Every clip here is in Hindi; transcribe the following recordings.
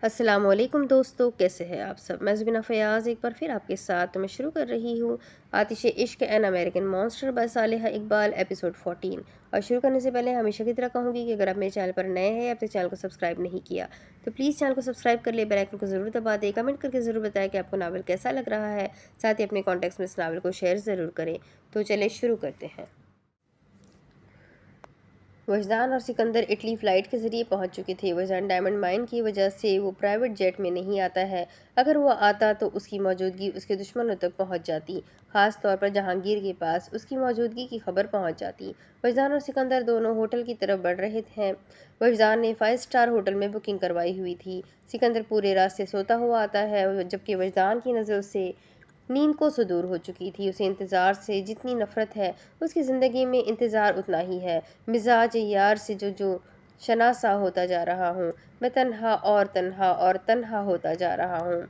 अस्सलामुअलैकुम दोस्तों, कैसे हैं आप सब। मैं ज़ुबीना फ़याज़ एक बार फिर आपके साथ तो मैं शुरू कर रही हूँ Aatish Ishq an American monster by Saleha Iqbal episode 14। और शुरू करने से पहले हमेशा की तरह कहूँगी कि अगर आप मेरे चैनल पर नए हैं या अपने चैनल को सब्सक्राइब नहीं किया तो प्लीज़ चैनल को सब्सक्राइब कर ले, बेल आइकन को ज़रूर दबा दें, कमेंट करके ज़रूर बताएं कि आपको नावल कैसा लग रहा है। साथ ही अपने कॉन्टेक्स्ट में इस नावल को शेयर ज़रूर करें। तो चलिए शुरू करते हैं। वजदान और सिकंदर इटली फ़्लाइट के ज़रिए पहुंच चुके थे। वजदान डायमंड माइन की वजह से वो प्राइवेट जेट में नहीं आता है। अगर वो आता तो उसकी मौजूदगी उसके दुश्मनों तक पहुंच जाती, ख़ास तौर पर जहांगीर के पास उसकी मौजूदगी की खबर पहुंच जाती। वजदान और सिकंदर दोनों होटल की तरफ बढ़ रहे थे। वजदान ने 5 स्टार होटल में बुकिंग करवाई हुई थी। सिकंदर पूरे रास्ते सोता हुआ आता है, जबकि वजदान की नज़र से नींद को से दूर हो चुकी थी। उसे इंतज़ार से जितनी नफ़रत है, उसकी ज़िंदगी में इंतज़ार उतना ही है। मिजाज यार से जो जो शनासा होता जा रहा हूँ, मैं तन्हा और तन्हा और तन्हा होता जा रहा हूँ।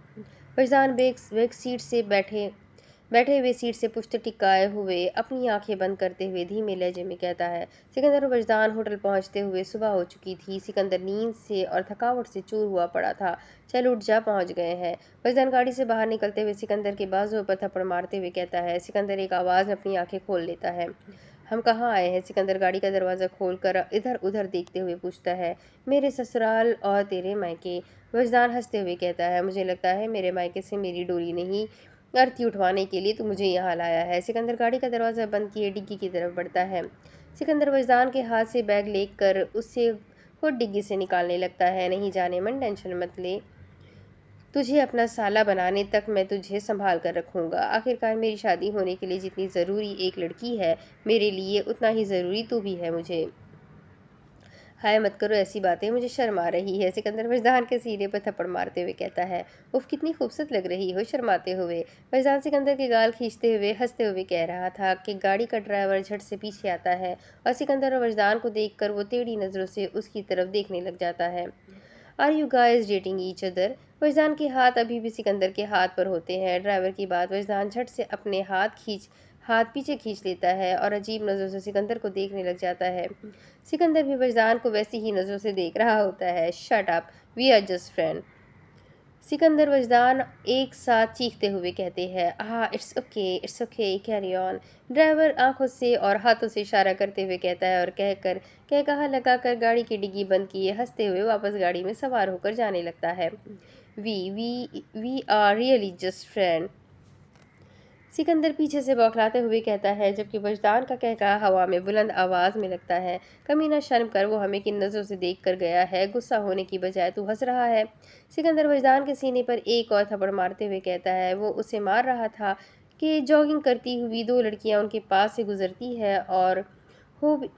फैज़ान बैक सीट से बैठे बैठे हुए सीट से पुश्त टिकाए हुए अपनी आंखें बंद करते हुए धीमे लहजे में कहता है। सिकंदर और वजदान होटल पहुंचते हुए सुबह हो चुकी थी। सिकंदर नींद से और थकावट से चूर हुआ पड़ा था। चल उठ जा, पहुंच गए हैं। वजदान गाड़ी से बाहर निकलते हुए सिकंदर के बाजुओं पर थप्पड़ मारते हुए कहता है। सिकंदर एक आवाज़ में अपनी आंखें खोल लेता है। हम कहाँ आए हैं? सिकंदर गाड़ी का दरवाज़ा खोलकर इधर उधर देखते हुए पूछता है। मेरे ससुराल और तेरे मायके। वजदान हंसते हुए कहता है। मुझे लगता है मेरे मायके से मेरी डोली नहीं अर्थी उठवाने के लिए तू मुझे यहाँ लाया है। सिकंदर गाड़ी का दरवाज़ा बंद किए डिग्गी की तरफ बढ़ता है। सिकंदर वजदान के हाथ से बैग लेकर उससे खुद डिग्गी से निकालने लगता है। नहीं जाने मन, टेंशन मत ले, तुझे अपना साला बनाने तक मैं तुझे संभाल कर रखूँगा। आखिरकार मेरी शादी होने के लिए जितनी ज़रूरी एक लड़की है मेरे लिए, उतना ही ज़रूरी तू भी है मुझे। हाय मत करो ऐसी बातें, मुझे शर्म आ रही है। सिकंदर वजदान के सीने पर थप्पड़ मारते हुए कहता है। उफ, कितनी खूबसूरत लग रही हो शर्माते हुए। वजदान सिकंदर के गाल खींचते हुए हंसते हुए कह रहा था कि गाड़ी का ड्राइवर झट से पीछे आता है और सिकंदर और वजदान को देखकर वो टेढ़ी नज़रों से उसकी तरफ देखने लग जाता है। Are you guys dating each other? Wajdan के हाथ अभी भी सिकंदर के हाथ पर होते हैं। ड्राइवर की बात वजदान झट से अपने हाथ पीछे खींच लेता है और अजीब नज़रों से सिकंदर को देखने लग जाता है। सिकंदर भी वजदान को वैसी ही नज़रों से देख रहा होता है। Shut up, we are just friend. Sikandar Wajdan एक साथ चीखते हुए कहते हैं। It's okay, carry on. Driver आंखों से और हाथों से इशारा करते हुए कहता है और कह कहा लगाकर गाड़ी की डिग्गी बंद किए हंसते हुए वापस गाड़ी में सवार होकर जाने लगता है। We are really just friend, Sikandar पीछे से बौखलाते हुए कहता है, जबकि वजदान का कहकहा हवा में बुलंद आवाज में लगता है। कमीना, शर्म कर, वो हमें किन नज़रों से देख कर गया है। गुस्सा होने की बजाय तू हंस रहा है। सिकंदर वजदान के सीने पर एक और थप्पड़ मारते हुए कहता है। वो उसे मार रहा था कि जॉगिंग करती हुई 2 लड़कियां उनके पास से गुजरती है और वो भी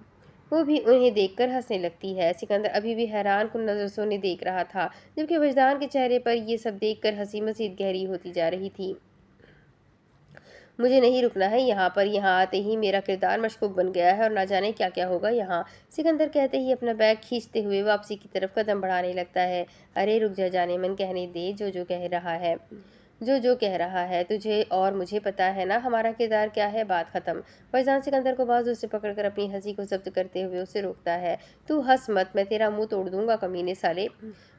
वो भी उन्हें देखकर हंसने लगती है। सिकंदर अभी भी हैरान कुन नज़रों से उन्हें देख रहा था, जबकि वजदान के चेहरे पर ये सब देखकर हंसी मजीद गहरी होती जा रही थी। मुझे नहीं रुकना है यहाँ पर, यहाँ आते ही मेरा किरदार मशकूक बन गया है और ना जाने क्या क्या होगा यहाँ। सिकंदर कहते ही अपना बैग खींचते हुए वापसी की तरफ कदम बढ़ाने लगता है। अरे रुक जा, जाने मन, कहने दे जो जो कह रहा है। जो जो कह रहा है तुझे और मुझे पता है ना हमारा किरदार क्या है। बात खत्म। फैजान सिकंदर को बाजू से पकड़कर अपनी हंसी को जब्त करते हुए उसे रोकता है। तू हंस मत, मैं तेरा मुंह तोड़ दूंगा कमीने साले।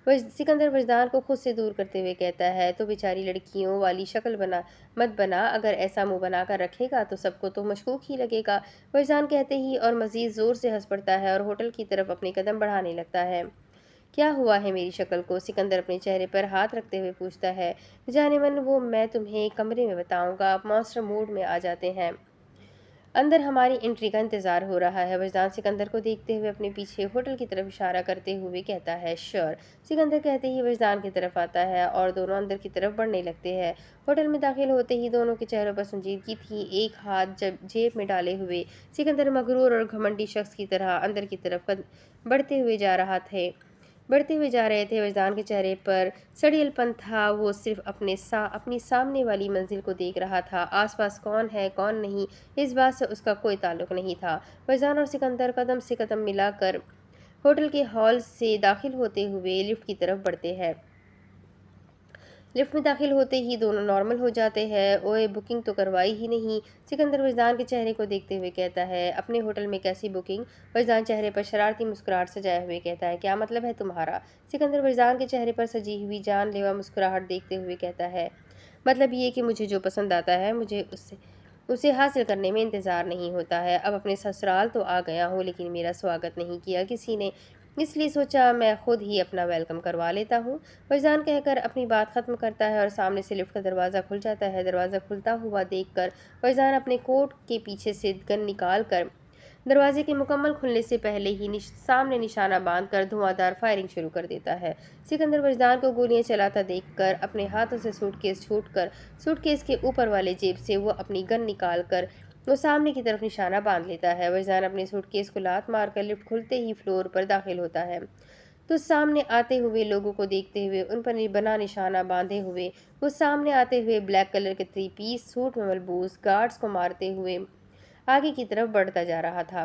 सिकंदर वजदान को खुद से दूर करते हुए कहता है। तो बेचारी लड़कियों वाली शक्ल मत बना, अगर ऐसा मुंह बनाकर रखेगा तो सबको तो मशकूक ही लगेगा। वजदान कहते ही और मजीद जोर से हंस पड़ता है और होटल की तरफ अपने कदम बढ़ाने लगता है। क्या हुआ है मेरी शक्ल को? सिकंदर अपने चेहरे पर हाथ रखते हुए पूछता है। जाने मन, वो मैं तुम्हें कमरे में बताऊंगा। आप मॉन्स्टर मूड में आ जाते हैं। अंदर हमारी एंट्री का इंतजार हो रहा है। वजदान सिकंदर को देखते हुए अपने पीछे होटल की तरफ इशारा करते हुए कहता है। श्योर। सिकंदर कहते ही वजदान की तरफ आता है और दोनों अंदर की तरफ बढ़ने लगते हैं। होटल में दाखिल होते ही दोनों के चेहरों पर संजीदगी थी, एक हाथ जेब में डाले हुए सिकंदर मगरूर और घमंडी शख्स की तरह अंदर की तरफ बढ़ते हुए जा रहा थे बढ़ते हुए जा रहे थे। वजदान के चेहरे पर सड़ियलपन था। वो सिर्फ अपनी सामने वाली मंजिल को देख रहा था। आसपास कौन है कौन नहीं, इस बात से उसका कोई ताल्लुक नहीं था। वजदान और सिकंदर कदम से कदम मिलाकर होटल के हॉल से दाखिल होते हुए लिफ्ट की तरफ बढ़ते हैं। लिफ्ट में दाखिल होते ही दोनों नॉर्मल हो जाते हैं। ओए, बुकिंग तो करवाई ही नहीं। सिकंदर वजदान के चेहरे को देखते हुए कहता है, अपने होटल में कैसी बुकिंग? वजदान चेहरे पर शरारती मुस्कुराहट सजाए हुए कहता है, क्या मतलब है तुम्हारा? सिकंदर वजदान के चेहरे पर सजी हुई जानलेवा मुस्कुराहट देखते हुए कहता है, मतलब ये कि मुझे जो पसंद आता है मुझे उससे उसे हासिल करने में इंतज़ार नहीं होता है। अब अपने ससुराल तो आ गया हूँ, लेकिन मेरा स्वागत नहीं किया किसी ने, इसलिए सोचा मैं खुद ही अपना वेलकम करवा लेता हूँ। फैज़ान कहकर अपनी बात ख़त्म करता है और सामने से लिफ्ट का दरवाज़ा खुल जाता है। दरवाज़ा खुलता हुआ देखकर फैज़ान अपने कोट के पीछे से गन निकाल कर दरवाजे के मुकम्मल खुलने से पहले ही सामने निशाना बांधकर धुआंधार फायरिंग शुरू कर देता है। सिकंदर वजदान को गोलियां चलाता देखकर अपने हाथों से सूटकेस छूटकर सूटकेस के ऊपर वाले जेब से वो अपनी गन निकाल कर वो सामने की तरफ निशाना बांध लेता है। वजदान अपने सूटकेस को लात मारकर लिफ्ट खुलते ही फ्लोर पर दाखिल होता है तो सामने आते हुए लोगों को देखते हुए उन पर बना निशाना बांधे हुए वो सामने आते हुए ब्लैक कलर के 3 पीस सूट में मलबूस गार्ड्स को मारते हुए आगे की तरफ बढ़ता जा रहा था।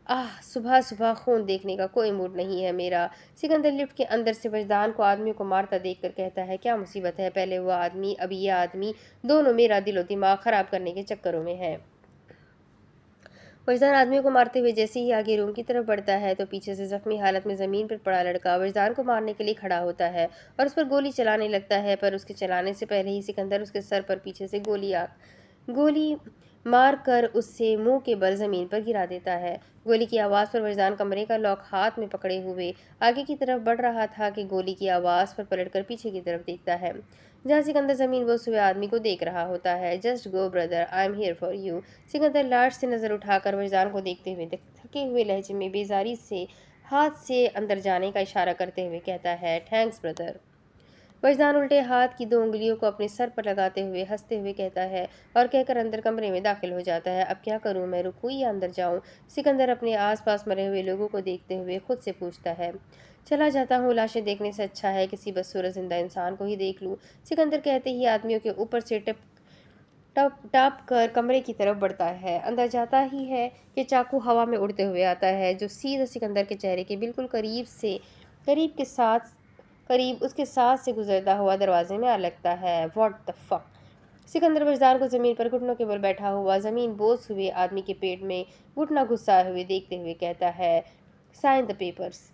आह, सुबह सुबह खून देखने का कोई मूड नहीं है मेरा। सिकंदर लिफ्ट के अंदर से वजदान को आदमियों को मारता देखकर कहता है, क्या मुसीबत है? पहले वो आदमी, अभी ये आदमी, दोनों मेरा दिलो दिमाग खराब करने के चक्करों में है। वजदान आदमी को मारते हुए जैसे ही आगे रूम की तरफ बढ़ता है तो पीछे से जख्मी हालत में ज़मीन पर पड़ा लड़का वजदान को मारने के लिए खड़ा होता है और उस पर गोली चलाने लगता है, पर उसके चलाने से पहले ही सिकंदर उसके सर पर पीछे से गोली मार कर उससे मुंह के बल ज़मीन पर गिरा देता है। गोली की आवाज़ पर वजदान कमरे का लॉक हाथ में पकड़े हुए आगे की तरफ बढ़ रहा था कि गोली की आवाज़ पर पलटकर पीछे की तरफ देखता है, जहाँ सिकंदर ज़मीन बोस हुए आदमी को देख रहा होता है। Just go brother, I am here for you. Sikandar लाश से नज़र उठाकर वजदान को देखते हुए थके हुए लहजे में बेजारी से हाथ से अंदर जाने का इशारा करते हुए कहता है, थैंक्स ब्रदर। वजदान उल्टे हाथ की 2 उंगलियों को अपने सर पर लगाते हुए हंसते हुए कहता है और कहकर अंदर कमरे में दाखिल हो जाता है। अब क्या करूं, मैं रुकूं या अंदर जाऊं? सिकंदर अपने आसपास मरे हुए लोगों को देखते हुए खुद से पूछता है। चला जाता हूँ, लाशें देखने से अच्छा है किसी बदसूरत जिंदा इंसान को ही देख लूं। सिकंदर कहते ही आदमियों के ऊपर से टप टप टाप कर कमरे की तरफ बढ़ता है। अंदर जाता ही है कि चाकू हवा में उड़ते हुए आता है, जो सीधा सिकंदर के चेहरे के बिल्कुल करीब उसके साथ से गुजरता हुआ दरवाजे में आ लगता है। What the fuck! Sikandar Wajdan को जमीन पर घुटनों के बल बैठा हुआ जमीन बोस हुए आदमी के पेट में घुटना घुसाए हुए देखते हुए कहता है, साइन द पेपर्स।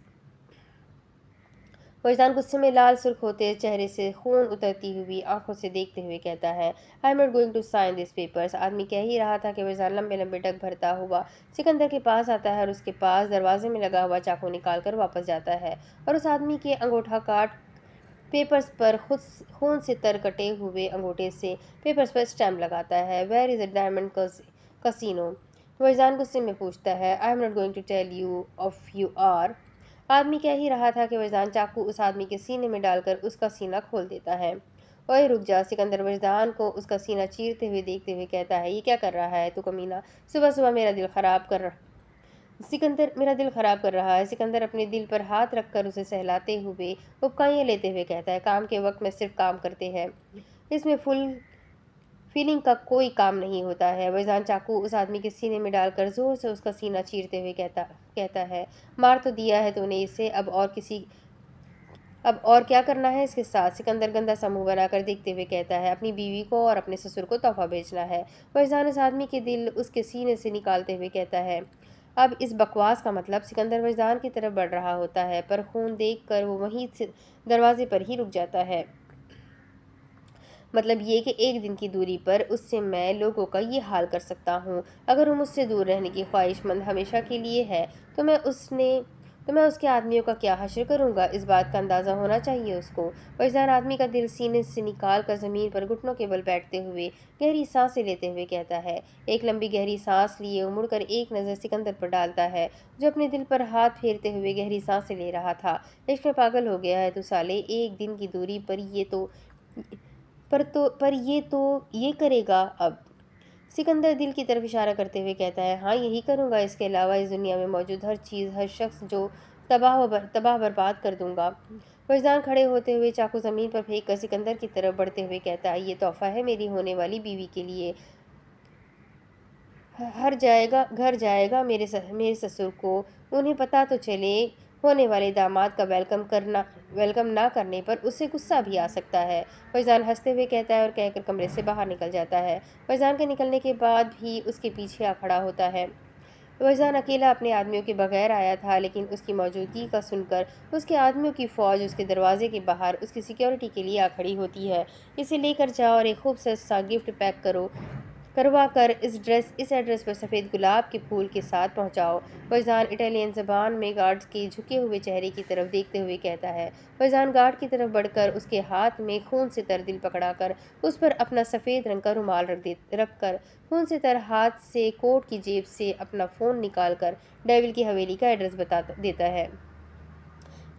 वजदान गुस्से में लाल सुर्ख होते चेहरे से खून उतरती हुई आंखों से देखते हुए कहता है, I am not going to sign this papers. आदमी कह ही रहा था कि वजदान लंबे लंबे डग भरता हुआ सिकंदर के पास आता है और उसके पास दरवाजे में लगा हुआ चाकू निकाल कर वापस जाता है और उस आदमी के अंगूठा काट पेपर्स पर खुद खून से तर कटे हुए अंगूठे से पेपर्स पर स्टैम्प लगाता है। Where is a diamond casino? Wajdan गुस्से में पूछता है। I am not going to tell you of you are. आदमी कह ही रहा था कि वजदान चाकू उस आदमी के सीने में डालकर उसका सीना खोल देता है। ओए रुक जा! सिकंदर वजदान को उसका सीना चीरते हुए देखते हुए कहता है, ये क्या कर रहा है तू कमीना? सुबह सुबह मेरा दिल खराब कर रहा है। सिकंदर अपने दिल पर हाथ रखकर उसे सहलाते हुए उबकाइयाँ लेते हुए कहता है, काम के वक्त में सिर्फ काम करते हैं, इसमें फुल फीलिंग का कोई काम नहीं होता है। वजदान चाकू उस आदमी के सीने में डालकर जोर से उसका सीना चीरते हुए कहता है, मार तो दिया है तूने इसे, अब और क्या करना है इसके साथ? सिकंदर गंदा सा मुंह बनाकर देखते हुए कहता है, अपनी बीवी को और अपने ससुर को तोहफा भेजना है। वजदान उस आदमी के दिल उसके सीने से निकालते हुए कहता है, अब इस बकवास का मतलब? सिकंदर वजदान की तरफ बढ़ रहा होता है, पर खून देख कर वो वहीं से दरवाजे पर ही रुक जाता है। मतलब ये कि एक दिन की दूरी पर उससे मैं लोगों का ये हाल कर सकता हूँ। अगर वो मुझसे दूर रहने की ख्वाहिशमंद हमेशा के लिए है तो मैं उसके आदमियों का क्या हश्र करूँगा, इस बात का अंदाज़ा होना चाहिए उसको। वजदान आदमी का दिल सीने से निकाल कर ज़मीन पर घुटनों के बल बैठते हुए गहरी सांसें लेते हुए कहता है। एक लंबी गहरी सांस लिए वो मुड़कर एक नज़र सिकंदर पर डालता है, जो अपने दिल पर हाथ फेरते हुए गहरी सांसें ले रहा था। इश्क में पागल हो गया है तू साले, एक दिन की दूरी पर ये करेगा अब? सिकंदर दिल की तरफ इशारा करते हुए कहता है, हाँ यही करूँगा, इसके अलावा इस दुनिया में मौजूद हर चीज़ हर शख्स जो तबाह बर्बाद कर दूंगा। वजदान खड़े होते हुए चाकू ज़मीन पर फेंक कर सिकंदर की तरफ बढ़ते हुए कहता है, ये तोहफा है मेरी होने वाली बीवी के लिए। घर जाएगा मेरे ससुर को, उन्हें पता तो चले होने वाले दामाद का वेलकम ना करने पर उससे गुस्सा भी आ सकता है। फैज़ान हंसते हुए कहता है और कहकर कमरे से बाहर निकल जाता है। फैज़ान के निकलने के बाद भी उसके पीछे आ खड़ा होता है। फैज़ान अकेला अपने आदमियों के बगैर आया था, लेकिन उसकी मौजूदगी का सुनकर उसके आदमियों की फ़ौज उसके दरवाजे के बाहर उसकी सिक्योरिटी के लिए आ खड़ी होती है। इसे लेकर जाओ और एक खूबसूरत सा गिफ्ट पैक करवा कर इस एड्रेस पर सफ़ेद गुलाब के फूल के साथ पहुंचाओ। फैज़ान इटालियन ज़बान में गार्ड्स के झुके हुए चेहरे की तरफ देखते हुए कहता है। फैज़ान गार्ड की तरफ बढ़कर उसके हाथ में खून से तर दिल पकड़ाकर उस पर अपना सफ़ेद रंग का रुमाल रख कर खून से तर हाथ से कोट की जेब से अपना फ़ोन निकाल कर डेविल की हवेली का एड्रेस बता देता है।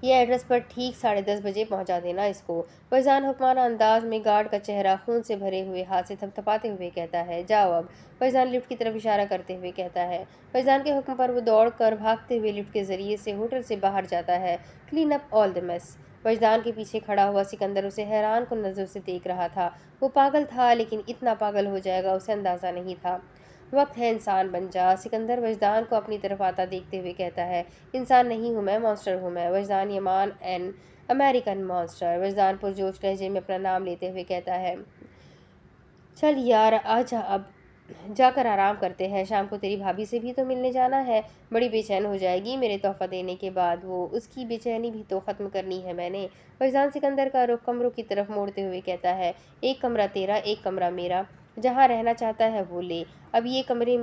ये एड्रेस पर ठीक 10:30 बजे पहुंचा देना इसको। फैज़ान हुक्माना अंदाज में गार्ड का चेहरा खून से भरे हुए हाथ से थपथपाते हुए कहता है, जाओ अब। फैज़ान लिफ्ट की तरफ इशारा करते हुए कहता है। फैज़ान के हुक्म पर वो दौड़कर भागते हुए लिफ्ट के जरिए से होटल से बाहर जाता है। Clean up all the mess. Faizan के पीछे खड़ा हुआ सिकंदर उसे हैरान कुन नज़र से देख रहा था। वो पागल था, लेकिन इतना पागल हो जाएगा उसे अंदाज़ा नहीं था। वक्त है इंसान बन जा, सिकंदर वजदान को अपनी तरफ आता देखते हुए कहता है। इंसान नहीं हूँ मैं, मॉन्स्टर हूँ मैं, वजदान यमान एन अमेरिकन मॉन्स्टर। वजदान पुरजोश लहजे में अपना नाम लेते हुए कहता है। चल यार, आजा अब जाकर आराम करते हैं, शाम को तेरी भाभी से भी तो मिलने जाना है। बड़ी बेचैन हो जाएगी मेरे तोहफा देने के बाद वो, उसकी बेचैनी भी तो ख़त्म करनी है मैंने। फैज़ान सिकंदर का रुख कमरों की तरफ मोड़ते हुए कहता है। एक कमरा तेरा, एक कमरा मेरा, जहाँ रहना चाहता है वो ले। अब ये कमरे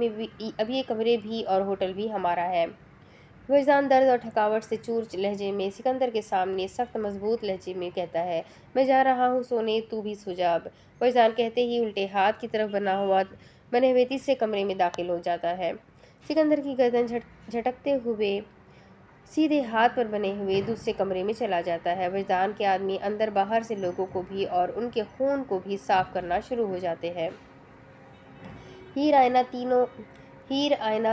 भी और होटल भी हमारा है। फैज़ान दर्द और थकावट से चूर लहजे में सिकंदर के सामने सख्त मजबूत लहजे में कहता है। मैं जा रहा हूँ सोने, तू भी सो जा अब। फैज़ान कहते ही उल्टे हाथ की तरफ बने हुए तीसरे कमरे में दाखिल हो जाता है। सिकंदर की गर्दन झटकते हुए सीधे हाथ पर बने हुए दूसरे कमरे में चला जाता है। फैज़ान के आदमी अंदर बाहर से लोगों को भी और उनके खून को भी साफ करना शुरू हो जाते हैं। हीर आयना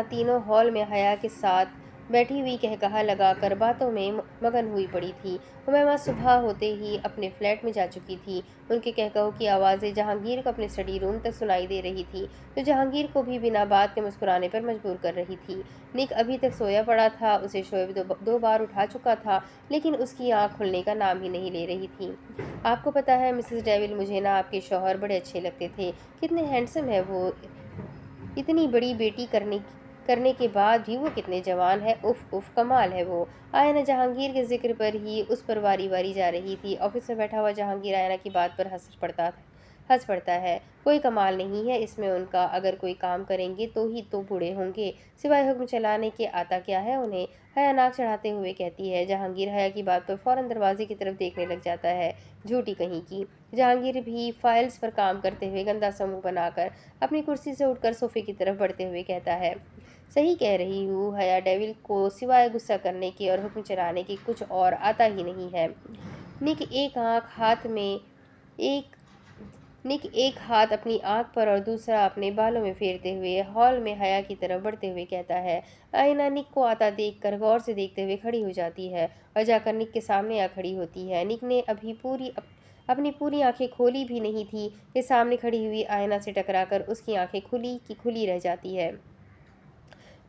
तीनों हॉल में हया के साथ बैठी हुई कहकहा लगाकर बातों में मगन हुई पड़ी थी। हुमैमा सुबह होते ही अपने फ्लैट में जा चुकी थी। उनके कहकहों की आवाज़ें जहांगीर को अपने स्टडी रूम तक सुनाई दे रही थी, जो जहांगीर को भी बिना बात के मुस्कुराने पर मजबूर कर रही थी। निक अभी तक सोया पड़ा था, उसे शोएब दो बार उठा चुका था, लेकिन उसकी आंख खुलने का नाम ही नहीं ले रही थी। आपको पता है मिसेस डेविल, मुझे ना आपके शौहर बड़े अच्छे लगते थे। कितने हैंडसम है वो, इतनी बड़ी बेटी करने के बाद भी वो कितने जवान है। उफ उफ, कमाल है वो। आयना जहांगीर के जिक्र पर ही उस पर वारी वारी जा रही थी। ऑफिस में बैठा हुआ जहांगीर आयना की बात पर हंस पड़ता है। कोई कमाल नहीं है इसमें उनका, अगर कोई काम करेंगे तो ही तो बूढ़े होंगे, सिवाय हुक्म चलाने के आता क्या है उन्हें। हया नाक चढ़ाते हुए कहती है। जहांगीर हया की बात पर फौरन दरवाजे की तरफ देखने लग जाता है। झूठी कहीं की। जहांगीर भी फाइल्स पर काम करते हुए गंदा सा मुंह बनाकर अपनी कुर्सी से उठकर सोफे की तरफ बढ़ते हुए कहता है। सही कह रही हूँ हया, डेविल को सिवाय गुस्सा करने के और हुक्म चलाने के कुछ और आता ही नहीं है। निक एक निक एक हाथ अपनी आंख पर और दूसरा अपने बालों में फेरते हुए हॉल में हया की तरफ बढ़ते हुए कहता है। आयना निक को आता देखकर गौर से देखते हुए खड़ी हो जाती है और जाकर निक के सामने आ खड़ी होती है। निक ने अभी अपनी पूरी आंखें खोली भी नहीं थी कि सामने खड़ी हुई आयना से टकराकर उसकी आंखें खुली की खुली रह जाती है।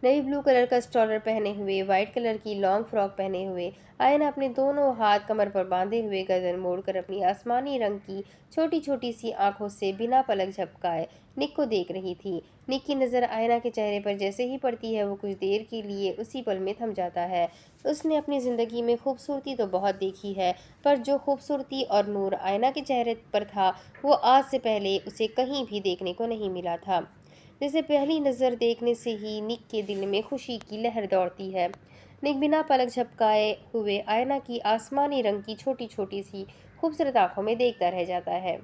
नेवी ब्लू कलर का स्टॉलर पहने हुए, वाइट कलर की लॉन्ग फ्रॉक पहने हुए, आयना अपने दोनों हाथ कमर पर बांधे हुए गर्दन मोड़कर अपनी आसमानी रंग की छोटी छोटी सी आंखों से बिना पलक झपकाए निक को देख रही थी। निक की नज़र आयना के चेहरे पर जैसे ही पड़ती है, वो कुछ देर के लिए उसी पल में थम जाता है। उसने अपनी ज़िंदगी में खूबसूरती तो बहुत देखी है, पर जो खूबसूरती और नूर आयना के चेहरे पर था, वो आज से पहले उसे कहीं भी देखने को नहीं मिला था। जैसे पहली नज़र देखने से ही निक के दिल में खुशी की लहर दौड़ती है। निक बिना पलक झपकाए हुए आयना की आसमानी रंग की छोटी छोटी सी खूबसूरत आंखों में देखता रह जाता है।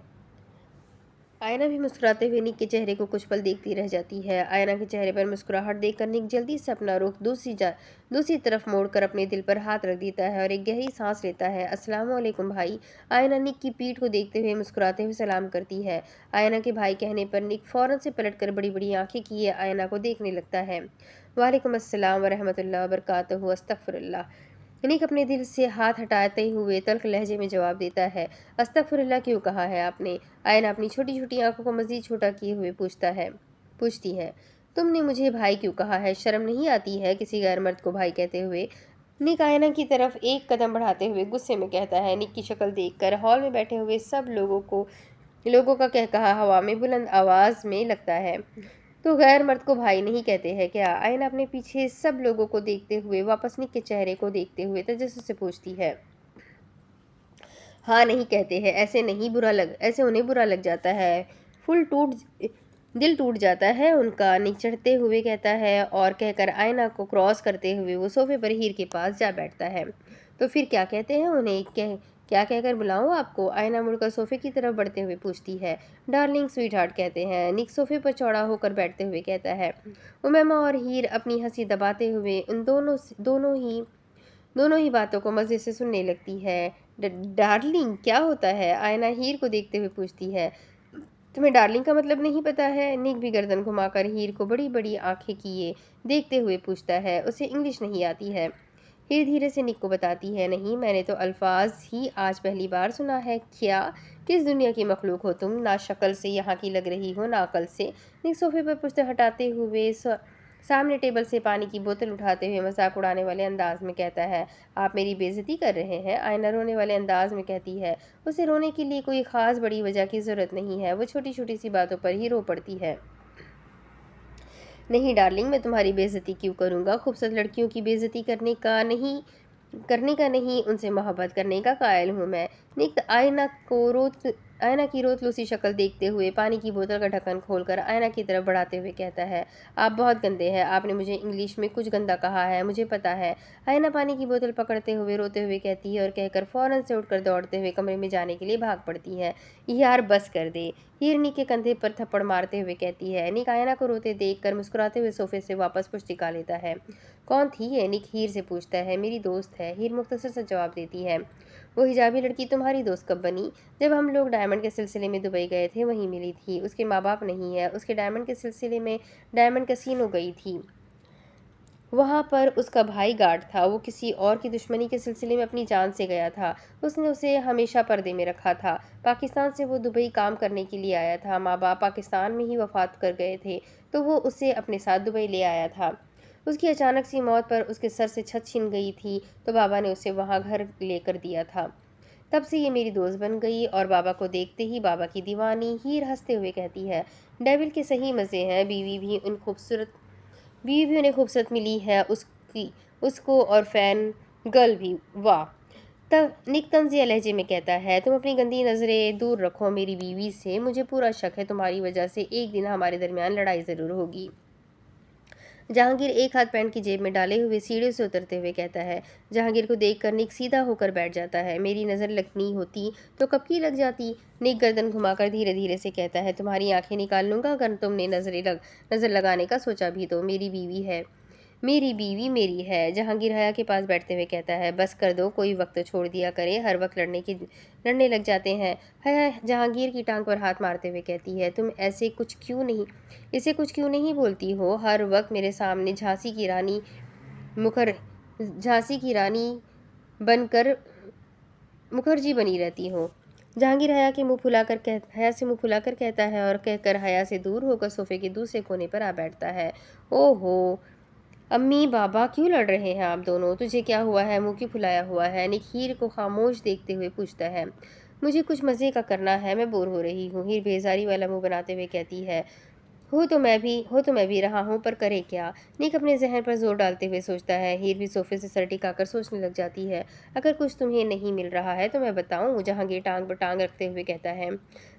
आयना भी मुस्कुराते हुए निक के चेहरे को कुछ पल देखती रह जाती है। आयना के चेहरे पर मुस्कुराहट देखकर निक जल्दी से अपना रुख दूसरी तरफ मोड़कर अपने दिल पर हाथ रख देता है और एक गहरी सांस लेता है। अस्सलाम वालेकुम भाई। आयना निक की पीठ को देखते हुए मुस्कुराते हुए सलाम करती है। आयना के भाई कहने पर निक फौरन से पलटकर बड़ी बड़ी आंखें किए आयना को देखने लगता है। वालेकुम अस्सलाम वरहमतुल्लाह वबरकातुहू, अस्तगफिरुल्लाह। निक अपने दिल से हाथ हटाते हुए तल्ख लहजे में जवाब देता है। अस्तगफिरुल्लाह क्यों कहा है आपने? आयना अपनी छोटी छोटी आंखों को मजीद छोटा किए हुए पूछती है। तुमने मुझे भाई क्यों कहा है? शर्म नहीं आती है किसी गैर मर्द को भाई कहते हुए? निक आयना की तरफ एक कदम बढ़ाते हुए गुस्से में कहता है। निक की शक्ल देखकर हॉल में बैठे हुए सब लोगों का कहकहा हवा में बुलंद आवाज में लगता है। तो गैर मर्द को भाई नहीं कहते हैं क्या? आयना अपने पीछे सब लोगों को देखते हुए वापस निक के चेहरे को देखते हुए तजस्सुस से पूछती है। हाँ नहीं कहते हैं, ऐसे उन्हें बुरा लग जाता है। फुल टूट दिल टूट जाता है उनका। निक चढ़ते हुए कहता है और कहकर आयना को क्रॉस करते हुए वो सोफे पर हीर के पास जा बैठता है। तो फिर क्या कहते हैं उन्हें? क्या कहकर बुलाऊं आपको? आयना मुड़कर सोफे की तरफ बढ़ते हुए पूछती है। डार्लिंग स्वीट हार्ट कहते हैं। निक सोफे पर चौड़ा होकर बैठते हुए कहता है। उमैमा और हीर अपनी हंसी दबाते हुए उन दोनों ही बातों को मज़े से सुनने लगती है। डार्लिंग क्या होता है? आयना हीर को देखते हुए पूछती है। तुम्हें डार्लिंग का मतलब नहीं पता है? निक भी गर्दन घुमाकर हीर को बड़ी बड़ी आंखें किए देखते हुए पूछता है। उसे इंग्लिश नहीं आती है। हीर धीरे से निक को बताती है। नहीं, मैंने तो अल्फाज ही आज पहली बार सुना है। क्या? किस दुनिया की मखलूक हो तुम? ना शक्ल से यहाँ की लग रही हो, ना अकल से। निक सोफे पर पुस्तक हटाते हुए सामने टेबल से पानी की बोतल उठाते हुए मजाक उड़ाने वाले अंदाज में कहता है। आप मेरी बेइज्जती कर रहे हैं? आयना रोने वाले अंदाज में कहती है। उसे रोने के लिए कोई ख़ास बड़ी वजह की ज़रूरत नहीं है, वो छोटी छोटी सी बातों पर ही रो पड़ती है। नहीं डार्लिंग, मैं तुम्हारी बेइज्जती क्यों करूँगा? खूबसूरत लड़कियों की बेइज्जती करने का नहीं, उनसे मोहब्बत करने का कायल हूँ मैं। निक आयना की रोतलू सी शक्ल देखते हुए पानी की बोतल का ढक्कन खोलकर आयना की तरफ बढ़ाते हुए कहता है। आप बहुत गंदे हैं। आपने मुझे इंग्लिश में कुछ गंदा कहा है, मुझे पता है। आयना पानी की बोतल पकड़ते हुए रोते हुए कहती है और कहकर फ़ौरन से उठकर दौड़ते हुए कमरे में जाने के लिए भाग पड़ती है। यार बस कर दे। हीर निक के कंधे पर थप्पड़ मारते हुए कहती है। निक आयना को रोते देखकर मुस्कुराते हुए सोफे से वापस पुस्तिका लेता है। कौन थी ये? निक हीर से पूछता है। मेरी दोस्त है, हीर मुख्तसर सा जवाब देती है। वो हिजाबी लड़की तुम्हारी दोस्त कब बनी? जब हम लोग डायमंड के सिलसिले में दुबई गए थे वहीं मिली थी। उसके माँ बाप नहीं है, उसके डायमंड के सिलसिले में डायमंड कैसीनो गई थी। वहाँ पर उसका भाई गार्ड था। वो किसी और की दुश्मनी के सिलसिले में अपनी जान से गया था। उसने उसे हमेशा पर्दे में रखा था। पाकिस्तान से वो दुबई काम करने के लिए आया था। माँ बाप पाकिस्तान में ही वफात कर गए थे, तो वो उसे अपने साथ दुबई ले आया था। उसकी अचानक सी मौत पर उसके सर से छत छिन गई थी, तो बाबा ने उसे वहाँ घर लेकर दिया था। तब से ये मेरी दोस्त बन गई। और बाबा को देखते ही बाबा की दीवानी। हीर हंसते हुए कहती है। डेविल के सही मज़े हैं। बीवी भी उन्हें खूबसूरत मिली है उसको, और फैन गर्ल भी। वाह। तब निक तंजिया लहजे में कहता है। तुम अपनी गंदी नज़रें दूर रखो मेरी बीवी से। मुझे पूरा शक है तुम्हारी वजह से एक दिन हमारे दरमियान लड़ाई ज़रूर होगी। जहांगीर एक हाथ पैंट की जेब में डाले हुए सीढ़ियों से उतरते हुए कहता है। जहांगीर को देखकर निक सीधा होकर बैठ जाता है। मेरी नज़र लगनी होती तो कब की लग जाती। निक गर्दन घुमाकर धीरे धीरे से कहता है। तुम्हारी आंखें निकाल लूंगा अगर तुमने नज़र लगाने का सोचा भी तो। मेरी बीवी मेरी है। जहांगीर हया के पास बैठते हुए कहता है। बस कर दो, कोई वक्त छोड़ दिया करे, हर वक्त लड़ने लग जाते हैं। हया जहांगीर की टांग पर हाथ मारते हुए कहती है। तुम इसे कुछ क्यों नहीं बोलती हो? हर वक्त मेरे सामने झांसी की रानी बनकर मुखर्जी बनी रहती हो। जहांगीर हया से मुंह फुलाकर कहता है और कहकर हया से दूर होकर सोफे के दूसरे कोने पर आ बैठता है। ओहो, अम्मी बाबा क्यों लड़ रहे हैं आप दोनों? तुझे क्या हुआ है? मुंह क्यों फुलाया हुआ है? निक हीर को खामोश देखते हुए पूछता है। मुझे कुछ मज़े का करना है, मैं बोर हो रही हूँ। हीर बेजारी वाला मुंह बनाते हुए कहती है। हो तो मैं भी रहा हूँ, पर करे क्या? निक अपने जहन पर जोर डालते हुए सोचता है। हीर भी सोफे से सर टिकाकर सोचने लग जाती है। अगर कुछ तुम्हें नहीं मिल रहा है तो मैं बताऊँ? जहांगीर टांग पर टांग रखते हुए कहता है।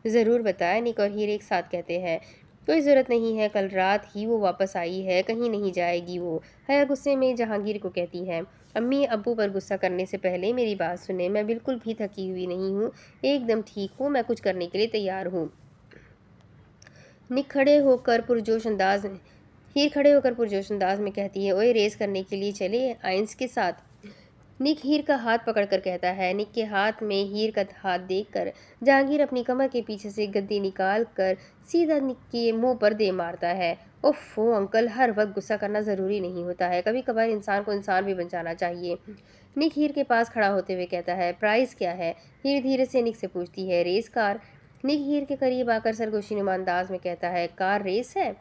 ज़रूर बताए। निक और हीर एक साथ कहते हैं। कोई ज़रूरत नहीं है, कल रात ही वो वापस आई है, कहीं नहीं जाएगी वो। हया गुस्से में जहांगीर को कहती है। अम्मी अब्बू पर गुस्सा करने से पहले मेरी बात सुने। मैं बिल्कुल भी थकी हुई नहीं हूँ, एकदम ठीक हूँ। मैं कुछ करने के लिए तैयार हूँ। निक खड़े होकर पुरजोश अंदाज में कहती है। ओए, रेस करने के लिए चले आइंस के साथ? निक हीर का हाथ पकड़कर कहता है। निक के हाथ में हीर का हाथ देखकर जहांगीर अपनी कमर के पीछे से गद्दी निकाल कर सीधा निक के मुंह पर दे मारता है। ओफो अंकल, हर वक्त गुस्सा करना ज़रूरी नहीं होता है, कभी कभार इंसान को इंसान भी बन जाना चाहिए। निक हीर के पास खड़ा होते हुए कहता है। प्राइस क्या है? हीर धीरे से निक से पूछती है। Race car. निक हीर के करीब आकर सरगोशीनुमा अंदाज में कहता है। कार रेस है?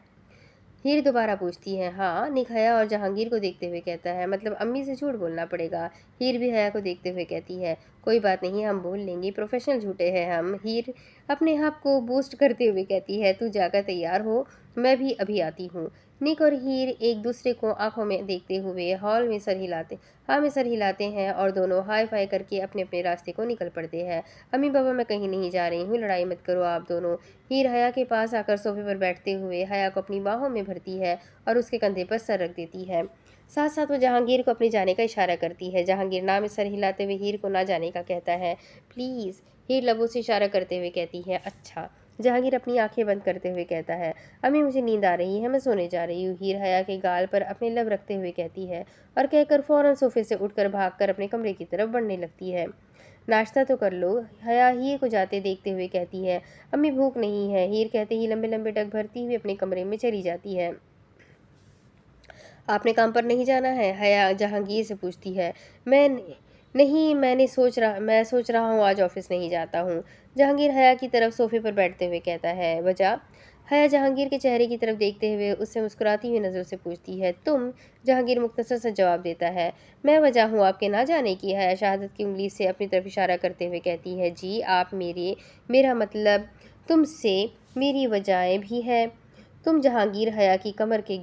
हीर दोबारा पूछती है। हाँ, निक हया और जहांगीर को देखते हुए कहता है। मतलब अम्मी से झूठ बोलना पड़ेगा। हीर भी हया को देखते हुए कहती है। कोई बात नहीं, हम बोल लेंगे, प्रोफेशनल झूठे हैं हम। हीर अपने आप को बूस्ट करते हुए कहती है। तू जाकर तैयार हो, मैं भी अभी आती हूँ। निक और हीर एक दूसरे को आंखों में देखते हुए हॉल में सर हिलाते हैं और दोनों हाई फाई करके अपने अपने रास्ते को निकल पड़ते हैं। अम्मी पापा, मैं कहीं नहीं जा रही हूँ, लड़ाई मत करो आप दोनों। हीर हया के पास आकर सोफे पर बैठते हुए हया को अपनी बाहों में भरती है और उसके कंधे पर सर रख देती है। साथ साथ वो जहांगीर को अपने जाने का इशारा करती है। जहांगीर ना में सर हिलाते हुए हीर को ना जाने का कहता है। प्लीज़। हीर लबों से इशारा करते हुए कहती है। अच्छा। जहांगीर अपनी आंखें बंद करते हुए कहता है। अम्मी, मुझे नींद आ रही है, मैं सोने जा रही हूँ। हीर हया के गाल पर अपने लब रखते हुए कहती है और कहकर फौरन सोफे से उठकर भागकर अपने कमरे की तरफ बढ़ने लगती है। नाश्ता तो कर लो, हया हीर को जाते देखते हुए कहती है। अम्मी, भूख नहीं है। हीर कहते ही लंबे लंबे डग भरती हुई अपने कमरे में चली जाती है। आपने काम पर नहीं जाना है? हया जहांगीर से पूछती है। मैं नहीं, मैं सोच रहा हूँ आज ऑफिस नहीं जाता हूँ। जहांगीर हया की तरफ सोफे पर बैठते हुए कहता है। वजह? हया जहांगीर के चेहरे की तरफ देखते हुए उससे मुस्कुराती हुई नज़रों से पूछती है। तुम? जहांगीर मुख्तसर सा जवाब देता है। मैं वजह हूँ आपके ना जाने की? हया शहादत की उंगली से अपनी तरफ इशारा करते हुए कहती है। जी आप मेरा मतलब तुमसे मेरी वजहें भी है। तुम? जहांगीर हया की कमर के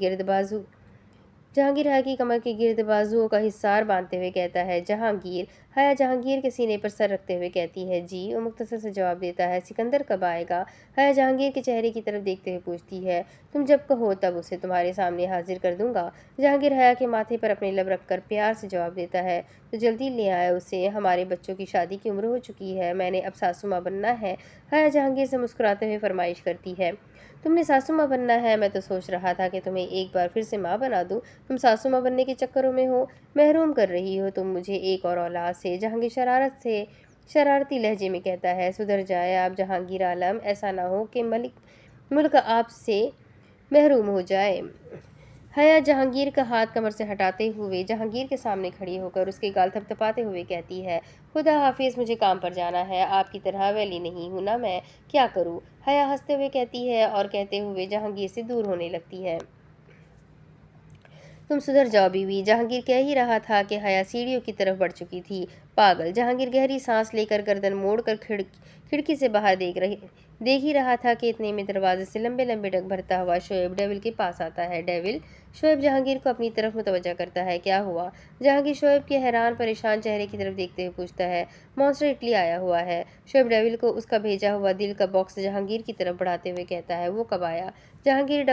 गिर्द बाजुओं का हिसार बांधते हुए कहता है। जहांगीर? हया जहांगीर के सीने पर सर रखते हुए कहती है। जी। वो मुख्तसर से जवाब देता है। सिकंदर कब आएगा? हया जहांगीर के चेहरे की तरफ देखते हुए पूछती है। तुम जब कहो तब उसे तुम्हारे सामने हाजिर कर दूंगा। जहांगीर हया के माथे पर अपने लब रखकर प्यार से जवाब देता है। तो जल्दी ले आए उसे, हमारे बच्चों की शादी की उम्र हो चुकी है, मैंने अब सासू माँ बनना है। हया जहांगीर से मुस्कुराते हुए फरमाइश करती है। तुमने सासू माँ बनना है? मैं तो सोच रहा था कि तुम्हें एक बार फिर से माँ बना दूँ। तुम सासू माँ बनने के चक्करों में हो, महरूम कर रही हो तुम मुझे एक और औलाद से। जहांगीर शरारती लहजे में कहता है। सुधर जाए आप जहांगीर आलम, ऐसा ना हो कि मुल्क आपसे महरूम हो जाए। हया जहांगीर का हाथ कमर से हटाते हुए जहांगीर के सामने खड़ी होकर उसके गाल थपथपाते हुए कहती है। खुदा हाफिज, मुझे काम पर जाना है, आपकी तरह वैली नहीं हूं ना मैं, क्या करूं? हया हंसते हुए कहती है और कहते हुए जहांगीर से दूर होने लगती है। तुम सुधर जाओ बीवी। जहांगीर कह ही रहा था कि हया सीढ़ियों की तरफ बढ़ चुकी थी। पागल। जहांगीर गहरी सांस लेकर गर्दन मोड़कर खिड़की से बाहर देख ही रहा था कि इतने में दरवाजे से लंबे लंबे डग भरता हुआ शोएब डेविल के पास आता है। डेविल? शोएब जहांगीर को अपनी तरफ मुतवज्जा करता है। क्या हुआ? जहांगीर शोएब के हैरान परेशान चेहरे की तरफ देखते हुए पूछता है। मॉन्स्टर इटली आया हुआ है। शोएब डेविल को उसका भेजा हुआ दिल का बॉक्स जहांगीर की तरफ बढ़ाते हुए कहता है। वो कब आया? जहांगीर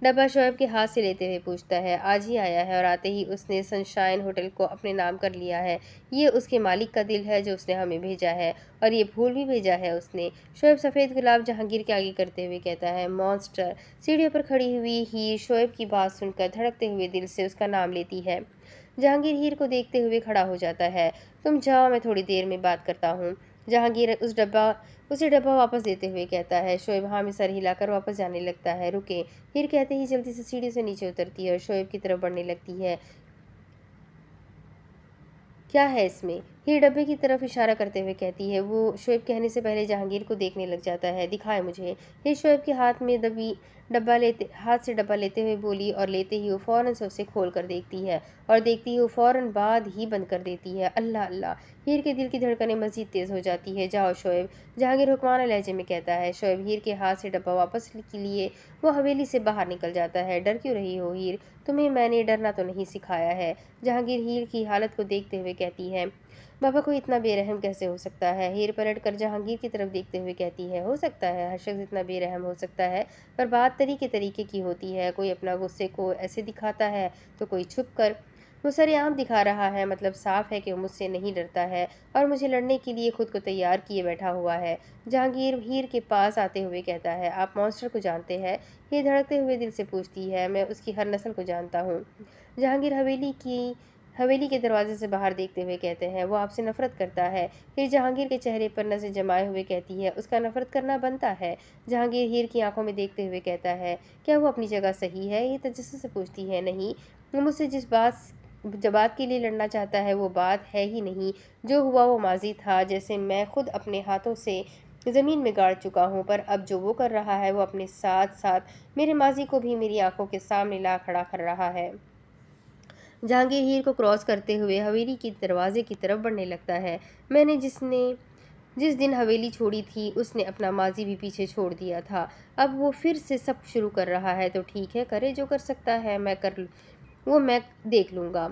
डब्बा शोएब के हाथ से लेते हुए पूछता है। आज ही आया है और आते ही उसने सनशाइन होटल को अपने नाम कर लिया है। ये उसके मालिक का दिल है जो उसने हमें भेजा है, और ये फूल भी भेजा है उसने। शोएब सफ़ेद गुलाब जहांगीर के आगे करते हुए कहता है। मॉन्स्टर। सीढ़ियों पर खड़ी हुई हीर शोएब की बात सुनकर धड़कते हुए दिल से उसका नाम लेती है। जहांगीर हीर को देखते हुए खड़ा हो जाता है। तुम जाओ, मैं थोड़ी देर में बात करता हूँ। जहांगीर उसे डब्बा वापस देते हुए कहता है। शोएब हाँ में सर हिलाकर वापस जाने लगता है। रुके। हीर कहते ही जल्दी से सीढ़ी से नीचे उतरती है और शोएब की तरफ बढ़ने लगती है। क्या है इसमें? हीर डब्बे की तरफ इशारा करते हुए कहती है। वो शोएब कहने से पहले जहांगीर को देखने लग जाता है। दिखाए मुझे। हीर शोएब के हाथ से डब्बा लेते हुए बोली, और लेते ही वो फौरन से उसे खोल कर देखती है और देखती ही वो फौरन बाद ही बंद कर देती है। अल्लाह अल्लाह। हीर के दिल की धड़कनें मजीद तेज हो जाती है। जाओ शोएब, जहांगीर हुक्माना लहजे में कहता है। शोएब हीर के हाथ से डब्बा वापस के लिए वो हवेली से बाहर निकल जाता है। डर क्यों रही हो हीर? तुम्हें मैंने डरना तो नहीं सिखाया है। जहांगीर हीर की हालत को देखते हुए कहती है। बाबा कोई इतना बेरहम कैसे हो सकता है? हीर पलट कर जहांगीर की तरफ देखते हुए कहती है। हो सकता है, हर शख्स इतना बेरहम हो सकता है, पर बात तरीके तरीके की होती है। कोई अपना गुस्से को ऐसे दिखाता है तो कोई छुप कर। वो सरेआम दिखा रहा है, मतलब साफ है कि वो मुझसे नहीं डरता है और मुझे लड़ने के लिए खुद को तैयार किए बैठा हुआ है। जहांगीर हीर के पास आते हुए कहता है। आप मॉन्स्टर को जानते हैं? ये धड़कते हुए दिल से पूछती है। मैं उसकी हर नस्ल को जानता हूँ। जहांगीर हवेली के दरवाजे से बाहर देखते हुए कहते हैं। वो आपसे नफरत करता है। हीर जहांगीर के चेहरे पर नजर जमाए हुए कहती है। उसका नफरत करना बनता है। जहांगीर हीर की आंखों में देखते हुए कहता है। क्या वो अपनी जगह सही है? ये तजस्सुस से पूछती है। नहीं, वो मुझसे जिस बात के लिए लड़ना चाहता है वो बात है ही नहीं। जो हुआ वो माजी था, जैसे मैं खुद अपने हाथों से ज़मीन में गाड़ चुका हूँ, पर अब जो वो कर रहा है वो अपने साथ साथ मेरे माजी को भी मेरी आंखों के सामने ला खड़ा कर रहा है। जहांगीर हीर को क्रॉस करते हुए हवेली के दरवाजे की तरफ बढ़ने लगता है। मैंने जिस दिन हवेली छोड़ी थी उसने अपना माजी भी पीछे छोड़ दिया था। अब वो फिर से सब शुरू कर रहा है तो ठीक है, करे जो कर सकता है, मैं देख लूँगा।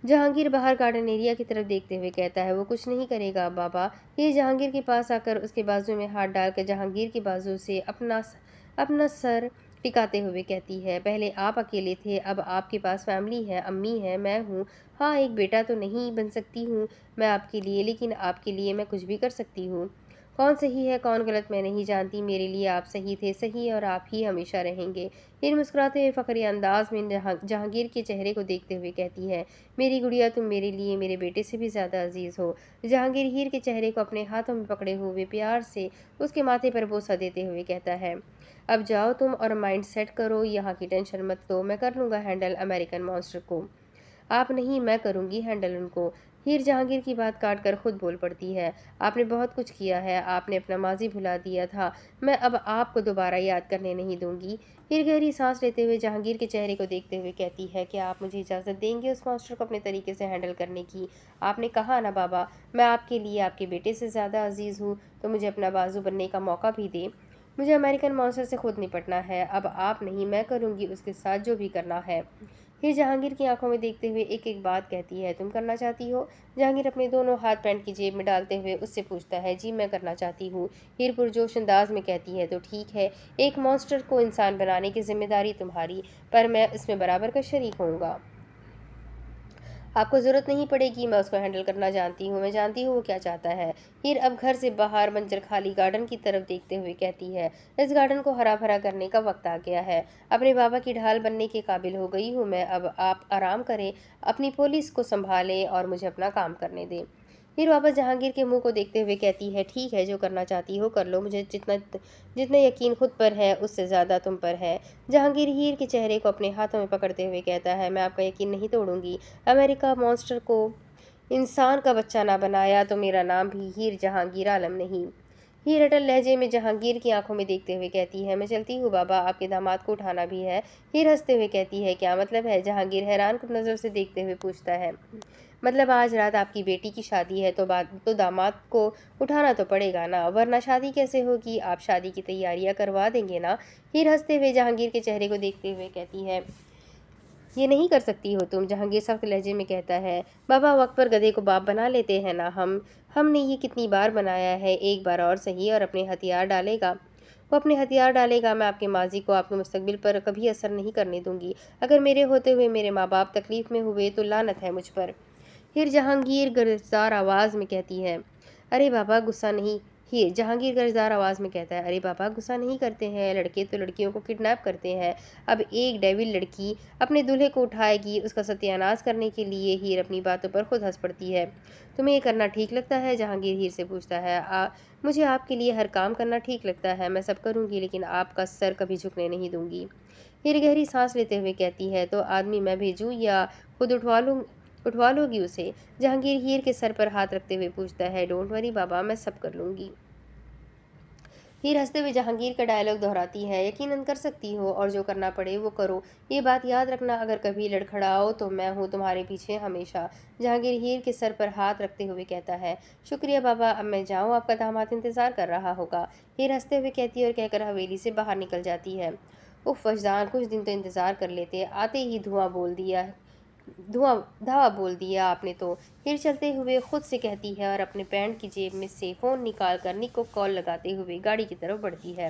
जहांगीर बाहर गार्डन एरिया की तरफ देखते हुए कहता है, वो कुछ नहीं करेगा बाबा। ये जहांगीर के पास आकर उसके बाजू में हाथ डालकर जहांगीर की बाजू से अपना सर टिकाते हुए कहती है, पहले आप अकेले थे, अब आपके पास फैमिली है, अम्मी है, मैं हूँ। हाँ, एक बेटा तो नहीं बन सकती हूँ मैं आपके लिए, लेकिन आपके लिए मैं कुछ भी कर सकती हूँ। कौन सही है कौन गलत मैं नहीं जानती, मेरे लिए आप सही थे, सही और आप ही हमेशा रहेंगे। फिर मुस्कुराते हुए फखरी अंदाज में जहांगीर के चेहरे को देखते हुए कहती है, मेरी गुड़िया तुम मेरे लिए मेरे बेटे से भी ज़्यादा अजीज़ हो। जहांगीर हीर के चेहरे को अपने हाथों में पकड़े हुए प्यार से उसके माथे पर बोसा देते हुए कहता है, अब जाओ तुम और माइंड सेट करो, यहाँ की टेंशन मत लो, मैं कर लूँगा हैंडल अमेरिकन मॉन्स्टर को। आप नहीं, मैं करूँगी हैंडल उनको। हीर जहांगीर की बात काट कर खुद बोल पड़ती है, आपने बहुत कुछ किया है, आपने अपना माजी भुला दिया था, मैं अब आपको दोबारा याद करने नहीं दूंगी। हीर गहरी सांस लेते हुए जहांगीर के चेहरे को देखते हुए कहती है, क्या आप मुझे इजाज़त देंगे उस मॉन्स्टर को अपने तरीके से हैंडल करने की? आपने कहा ना बाबा, मैं आपके लिए आपके बेटे से ज़्यादा अजीज़ हूँ, तो मुझे अपना बाजू बनने का मौका भी दे। मुझे अमेरिकन मॉन्स्टर से खुद निपटना है, अब आप नहीं, मैं करूँगी उसके साथ जो भी करना है। फिर जहांगीर की आंखों में देखते हुए एक एक बात कहती है, तुम करना चाहती हो? जहांगीर अपने दोनों हाथ पैंट की जेब में डालते हुए उससे पूछता है, जी मैं करना चाहती हूँ। हीर पुरजोश अंदाज में कहती है, तो ठीक है, एक मॉन्स्टर को इंसान बनाने की जिम्मेदारी तुम्हारी, पर मैं इसमें बराबर का शरीक होऊंगा। आपको ज़रूरत नहीं पड़ेगी, मैं उसको हैंडल करना जानती हूँ, मैं जानती हूँ वो क्या चाहता है। हीर अब घर से बाहर मंजर खाली गार्डन की तरफ देखते हुए कहती है, इस गार्डन को हरा भरा करने का वक्त आ गया है, अपने बाबा की ढाल बनने के काबिल हो गई हूँ मैं, अब आप आराम करें, अपनी पुलिस को संभालें और मुझे अपना काम करने दें। फिर वापस जहांगीर के मुंह को देखते हुए कहती है, ठीक है, जो करना चाहती हो कर लो, मुझे जितना जितना यकीन खुद पर है उससे ज़्यादा तुम पर है। जहांगीर हीर के चेहरे को अपने हाथों में पकड़ते हुए कहता है, मैं आपका यकीन नहीं तोड़ूंगी। अमेरिका मॉन्स्टर को इंसान का बच्चा ना बनाया तो मेरा नाम भी हीर जहांगीर आलम नहीं। हीर अटल लहजे में जहांगीर की आंखों में देखते हुए कहती है, मैं चलती हूँ बाबा, आपके दामाद को उठाना भी है। हीर हंसते हुए कहती है, क्या मतलब है? जहांगीर हैरान कुन नज़र से देखते हुए पूछता है, मतलब आज रात आपकी बेटी की शादी है तो दामाद को उठाना तो पड़ेगा ना, वरना शादी कैसे होगी? आप शादी की तैयारियां करवा देंगे ना? हीर हंसते हुए जहांगीर के चेहरे को देखते हुए कहती है, ये नहीं कर सकती हो तुम। जहांगीर सख्त लहजे में कहता है, बाबा वक्त पर गधे को बाप बना लेते हैं ना हमने ये कितनी बार बनाया है, एक बार और सही, और अपने हथियार डालेगा, वो अपने हथियार डालेगा, मैं आपके माजी को आपके मुस्तकबिल पर कभी असर नहीं करने दूंगी। अगर मेरे होते हुए मेरे माँ बाप तकलीफ में हुए तो लानत है मुझ पर। फिर जहांगीर गिरफ्तार आवाज़ में कहती है, अरे बाबा गुस्सा नहीं। ही जहांगीर गिरफ्तार आवाज़ में कहता है, अरे बाबा गुस्सा नहीं करते हैं, लड़के तो लड़कियों को किडनैप करते हैं। अब एक डेविल लड़की अपने दूल्हे को उठाएगी उसका सत्यानाश करने के लिए। हीर अपनी बातों पर खुद हंस पड़ती है। तुम्हें ये करना ठीक लगता है? जहांगीर हीर से पूछता है, मुझे आपके लिए हर काम करना ठीक लगता है, मैं सब करूँगी, लेकिन आपका सर कभी झुकने नहीं दूंगी। हीर गहरी सांस लेते हुए कहती है, तो आदमी मैं भेजूँ या खुद उठवा लोगी उसे? जहांगीर हीर के सर पर हाथ रखते हुए पूछता है, डोंट वरी बाबा, मैं सब कर लूंगी। हीर हंसते हुए जहांगीर का डायलॉग दोहराती है, यकीनन कर सकती हो, और जो करना पड़े वो करो। ये बात याद रखना, अगर कभी लड़खड़ाओ तो मैं हूँ तुम्हारे पीछे हमेशा। जहांगीर हीर के सर पर हाथ रखते हुए कहता है, शुक्रिया बाबा, अब मैं जाऊँ, आपका दामाद इंतजार कर रहा होगा। हीर हंसते हुए कहती है और कहकर हवेली से बाहर निकल जाती है। उफ फजदान, कुछ दिन तो इंतजार कर लेते, आते ही धुआं धावा बोल दिया आपने तो। फिर चलते हुए खुद से कहती है और अपने पैंट की जेब में से फ़ोन निकाल कर निक को कॉल लगाते हुए गाड़ी की तरफ बढ़ती है।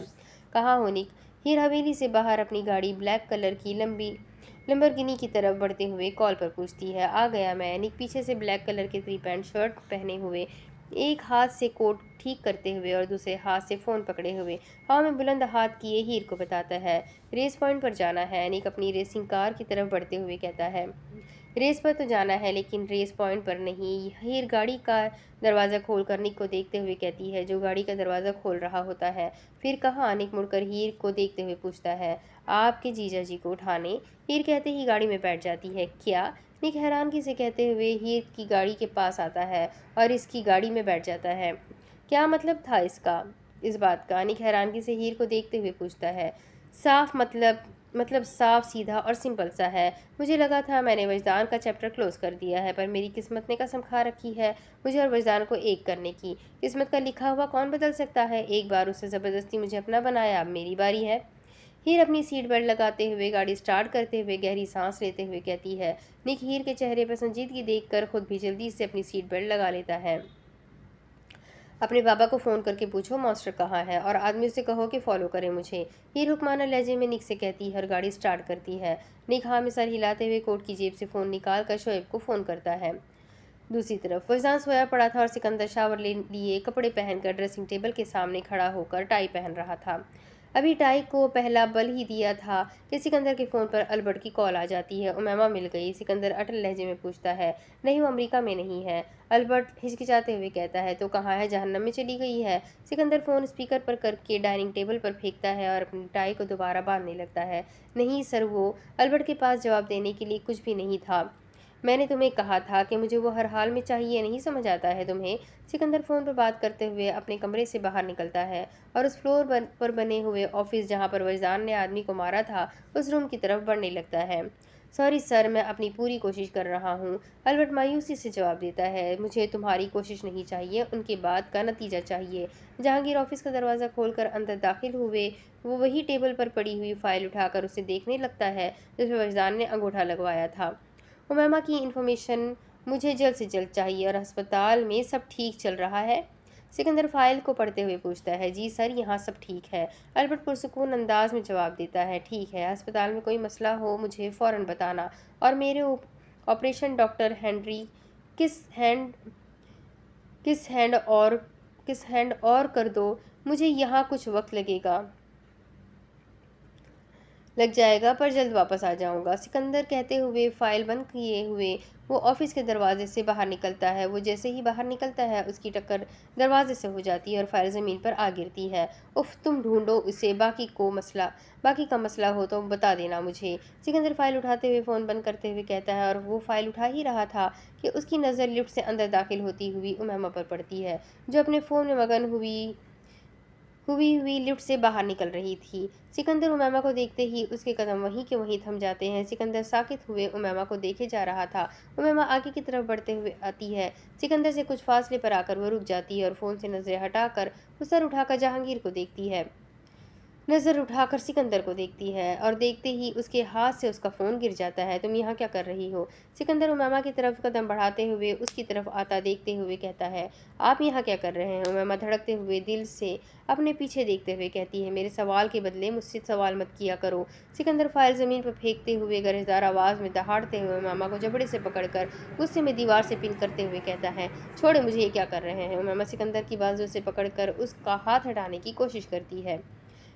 कहाँ हो निक? हीर हवेली से बाहर अपनी गाड़ी ब्लैक कलर की लंबी लंबरगिनी की तरफ बढ़ते हुए कॉल पर पूछती है, आ गया मैं। निक पीछे से ब्लैक कलर के 3 पैंट शर्ट पहने हुए, एक हाथ से कोट ठीक करते हुए और दूसरे हाथ से फ़ोन पकड़े हुए हवा में बुलंद हाथ किए हीर को बताता है, रेस पॉइंट पर जाना है। निक अपनी रेसिंग कार की तरफ बढ़ते हुए कहता है, रेस पर तो जाना है लेकिन रेस पॉइंट पर नहीं। हीर गाड़ी का दरवाज़ा खोलकर निक को देखते हुए कहती है, जो गाड़ी का दरवाज़ा खोल रहा होता है। फिर कहाँ? निक मुड़कर हीर को देखते हुए पूछता है, आपके जीजा जी को उठाने? हीर कहते ही गाड़ी में बैठ जाती है। क्या? निक हैरानगी से कहते हुए हीर की गाड़ी के पास आता है और इसकी गाड़ी में बैठ जाता है। क्या मतलब था इसका, इस बात का? निक हैरानगी से हीर को देखते हुए पूछता है। साफ मतलब साफ सीधा और सिंपल सा है। मुझे लगा था मैंने वजदान का चैप्टर क्लोज कर दिया है, पर मेरी किस्मत ने कसम खा रखी है मुझे और वजदान को एक करने की। किस्मत का लिखा हुआ कौन बदल सकता है? एक बार उससे ज़बरदस्ती मुझे अपना बनाया, अब मेरी बारी है। हीर अपनी सीट बेल्ट लगाते हुए गाड़ी स्टार्ट करते हुए गहरी सांस लेते हुए कहती है। निक हीर के चेहरे पर संजीदगी देखकर खुद भी जल्दी से अपनी सीट बेल्ट लगा लेता है। अपने बाबा को फ़ोन करके पूछो मास्टर कहाँ है, और आदमी से कहो कि फॉलो करे मुझे। हीर हुक्माना लहजे में निक से कहती है और गाड़ी स्टार्ट करती है। निक हाँ में सर हिलाते हुए कोट की जेब से फ़ोन निकाल कर शोएब को फ़ोन करता है। दूसरी तरफ फैजान सोया पड़ा था और सिकंदर शावर ले लिए कपड़े पहनकर ड्रेसिंग टेबल के सामने खड़ा होकर टाई पहन रहा था। अभी टाई को पहला बल ही दिया था कि सिकंदर के फ़ोन पर अल्बर्ट की कॉल आ जाती है। उमैमा मिल गई। सिकंदर अटल लहजे में पूछता है। नहीं, वो अमेरिका में नहीं है। अल्बर्ट हिचकिचाते हुए कहता है। तो कहाँ है? जहन्नम में चली गई है। सिकंदर फ़ोन स्पीकर पर करके डाइनिंग टेबल पर फेंकता है और अपनी टाई को दोबारा बांधने लगता है। नहीं सर, वो अल्बर्ट के पास जवाब देने के लिए कुछ भी नहीं था। मैंने तुम्हें कहा था कि मुझे वो हर हाल में चाहिए, नहीं समझ आता है तुम्हें? सिकंदर फ़ोन पर बात करते हुए अपने कमरे से बाहर निकलता है और उस फ्लोर पर बने हुए ऑफिस जहाँ पर वजदान ने आदमी को मारा था, उस रूम की तरफ बढ़ने लगता है। सॉरी सर, मैं अपनी पूरी कोशिश कर रहा हूँ। अल्बर्ट मायूसी से जवाब देता है। मुझे तुम्हारी कोशिश नहीं चाहिए, उनके बात का नतीजा चाहिए। जहांगीर ऑफिस का दरवाज़ा खोलकर अंदर दाखिल हुए वो वही टेबल पर पड़ी हुई फाइल उठाकर उसे देखने लगता है जिसमें वजदान ने अंगूठा लगवाया था। उमैमा की इन्फॉर्मेशन मुझे जल्द से जल्द चाहिए और अस्पताल में सब ठीक चल रहा है? सिकंदर फाइल को पढ़ते हुए पूछता है। जी सर, यहाँ सब ठीक है। अल्बर्ट पुरसुकून अंदाज में जवाब देता है। ठीक है, अस्पताल में कोई मसला हो मुझे फ़ौरन बताना। और मेरे ऑपरेशन डॉक्टर हेनरी किस हैंड किस हैंड और किस हैंड और कर दो। मुझे यहाँ कुछ वक्त लग जाएगा, पर जल्द वापस आ जाऊंगा। सिकंदर कहते हुए फाइल बंद किए हुए वो ऑफिस के दरवाजे से बाहर निकलता है। वो जैसे ही बाहर निकलता है उसकी टक्कर दरवाजे से हो जाती है और फाइल ज़मीन पर आ गिरती है। उफ, तुम ढूंढो उसे, बाकी का मसला हो तो बता देना मुझे। सिकंदर फाइल उठाते हुए फ़ोन बंद करते हुए कहता है और वो फाइल उठा ही रहा था कि उसकी नज़र लिफ्ट से अंदर दाखिल होती हुई उमैमा पर पड़ती है, जो अपने फ़ोन में मगन हुई लिफ्ट से बाहर निकल रही थी। सिकंदर उमैमा को देखते ही उसके कदम वहीं के वहीं थम जाते हैं। सिकंदर साकित हुए उमैमा को देखे जा रहा था। उमैमा आगे की तरफ बढ़ते हुए आती है। सिकंदर से कुछ फासले पर आकर वो रुक जाती है और फ़ोन से नजरें हटाकर वो सर उठाकर जहांगीर को देखती है। नज़र उठाकर सिकंदर को देखती है और देखते ही उसके हाथ से उसका फ़ोन गिर जाता है। तुम यहाँ क्या कर रही हो? सिकंदर उमैमा की तरफ कदम बढ़ाते हुए उसकी तरफ आता देखते हुए कहता है। आप यहाँ क्या कर रहे हैं? उमैमा धड़कते हुए दिल से अपने पीछे देखते हुए कहती है। मेरे सवाल के बदले मुझसे सवाल मत किया करो। सिकंदर फाइल ज़मीन पर फेंकते हुए गरजदार आवाज़ में दहाड़ते हुए उमैमा को जबड़े से पकड़कर गुस्से में दीवार से पिन करते हुए कहता है। छोड़े मुझे, ये क्या कर रहे हैं? उमैमा सिकंदर की बाजू से पकड़कर उसका हाथ हटाने की कोशिश करती है।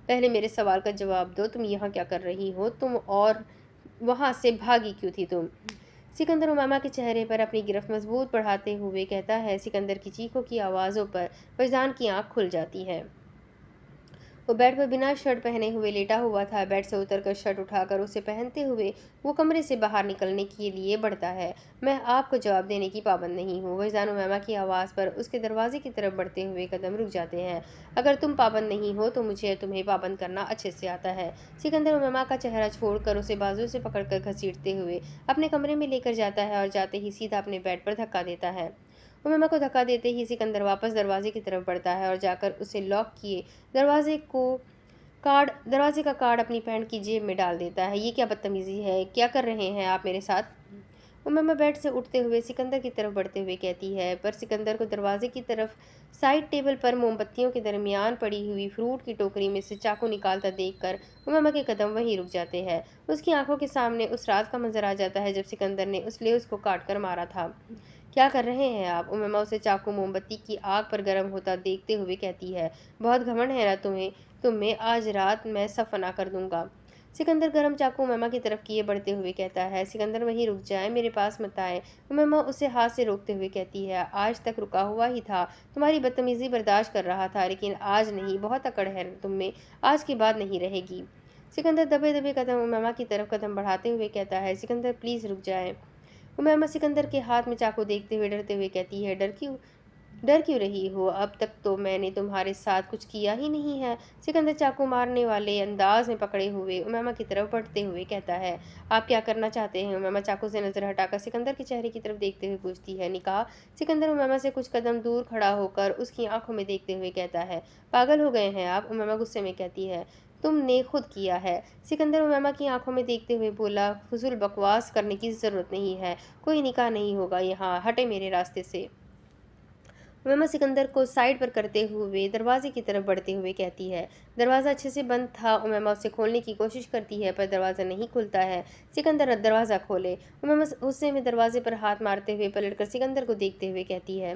पहले मेरे सवाल का जवाब दो, तुम यहाँ क्या कर रही हो? तुम और वहाँ से भागी क्यों थी तुम? सिकंदर उमामा के चेहरे पर अपनी गिरफ्त मजबूत बढ़ाते हुए कहता है। सिकंदर की चीखों की आवाज़ों पर फैजान की आंख खुल जाती है। वो बेड पर बिना शर्ट पहने हुए लेटा हुआ था। बेड से उतरकर शर्ट उठाकर उसे पहनते हुए वो कमरे से बाहर निकलने के लिए बढ़ता है। मैं आपको जवाब देने की पाबंद नहीं हूँ। वजदान उमैमा की आवाज़ पर उसके दरवाजे की तरफ बढ़ते हुए कदम रुक जाते हैं। अगर तुम पाबंद नहीं हो तो मुझे तुम्हें पाबंद करना अच्छे से आता है। सिकंदर उमैमा का चेहरा छोड़कर उसे बाजू से पकड़कर घसीटते हुए अपने कमरे में लेकर जाता है और जाते ही सीधा अपने बेड पर धक्का देता है। उमैमा को धक्का देते ही सिकंदर वापस दरवाजे की तरफ बढ़ता है और जाकर उसे लॉक किए दरवाजे का कार्ड अपनी पैंट की जेब में डाल देता है। ये क्या बदतमीजी है? क्या कर रहे हैं आप मेरे साथ? उमैमा बेड से उठते हुए सिकंदर की तरफ बढ़ते हुए कहती है, पर सिकंदर को दरवाजे की तरफ साइड टेबल पर मोमबत्तियों के दरमियान पड़ी हुई फ्रूट की टोकरी में से चाकू निकालता देखकर उमैमा के कदम वहीं रुक जाते हैं। उसकी आंखों के सामने उस रात का मंजर आ जाता है जब सिकंदर ने उस लेउस को काट कर मारा था। क्या कर रहे हैं आप? उमैमा उसे चाकू मोमबत्ती की आग पर गर्म होता देखते हुए कहती है। बहुत घमंड है ना तुम में, आज रात मैं सब फना कर दूंगा। सिकंदर गरम चाकू उमैमा की तरफ किए बढ़ते हुए कहता है। सिकंदर वहीं रुक जाए, मेरे पास मत आए। उमैमा उसे हाथ से रोकते हुए कहती है। आज तक रुका हुआ ही था, तुम्हारी बदतमीजी बर्दाश्त कर रहा था, लेकिन आज नहीं। बहुत अकड़ है तुम में, आज के बाद नहीं रहेगी। सिकंदर दबे दबे कदम उमैमा की तरफ कदम बढ़ाते हुए कहता है। सिकंदर प्लीज़ रुक जाए। उमैमा सिकंदर के हाथ में चाकू देखते हुए डरते हुए कहती है। डर क्यों? डर क्यों रही हो? अब तक तो मैंने तुम्हारे साथ कुछ किया ही नहीं है। सिकंदर चाकू मारने वाले अंदाज में पकड़े हुए उमामा की तरफ बढ़ते हुए कहता है। आप क्या करना चाहते हैं? उमामा चाकू से नजर हटाकर सिकंदर के चेहरे की तरफ देखते हुए पूछती है। निकाह? सिकंदर उमामा से कुछ कदम दूर खड़ा होकर उसकी आंखों में देखते हुए कहता है। पागल हो गए हैं आप? उमामा गुस्से में कहती है। तुमने खुद किया है। सिकंदर उमामा की आंखों में देखते हुए बोला। फजूल बकवास करने की जरूरत नहीं है। कोई निकाह नहीं होगा यहाँ, हटे मेरे रास्ते से। उमामा सिकंदर को साइड पर करते हुए दरवाजे की तरफ बढ़ते हुए कहती है। दरवाज़ा अच्छे से बंद था। उमामा उसे खोलने की कोशिश करती है पर दरवाज़ा नहीं खुलता है। सिकंदर दरवाज़ा खोले। उमामा गुस्से में दरवाजे पर हाथ मारते हुए पलटकर सिकंदर को देखते हुए कहती है।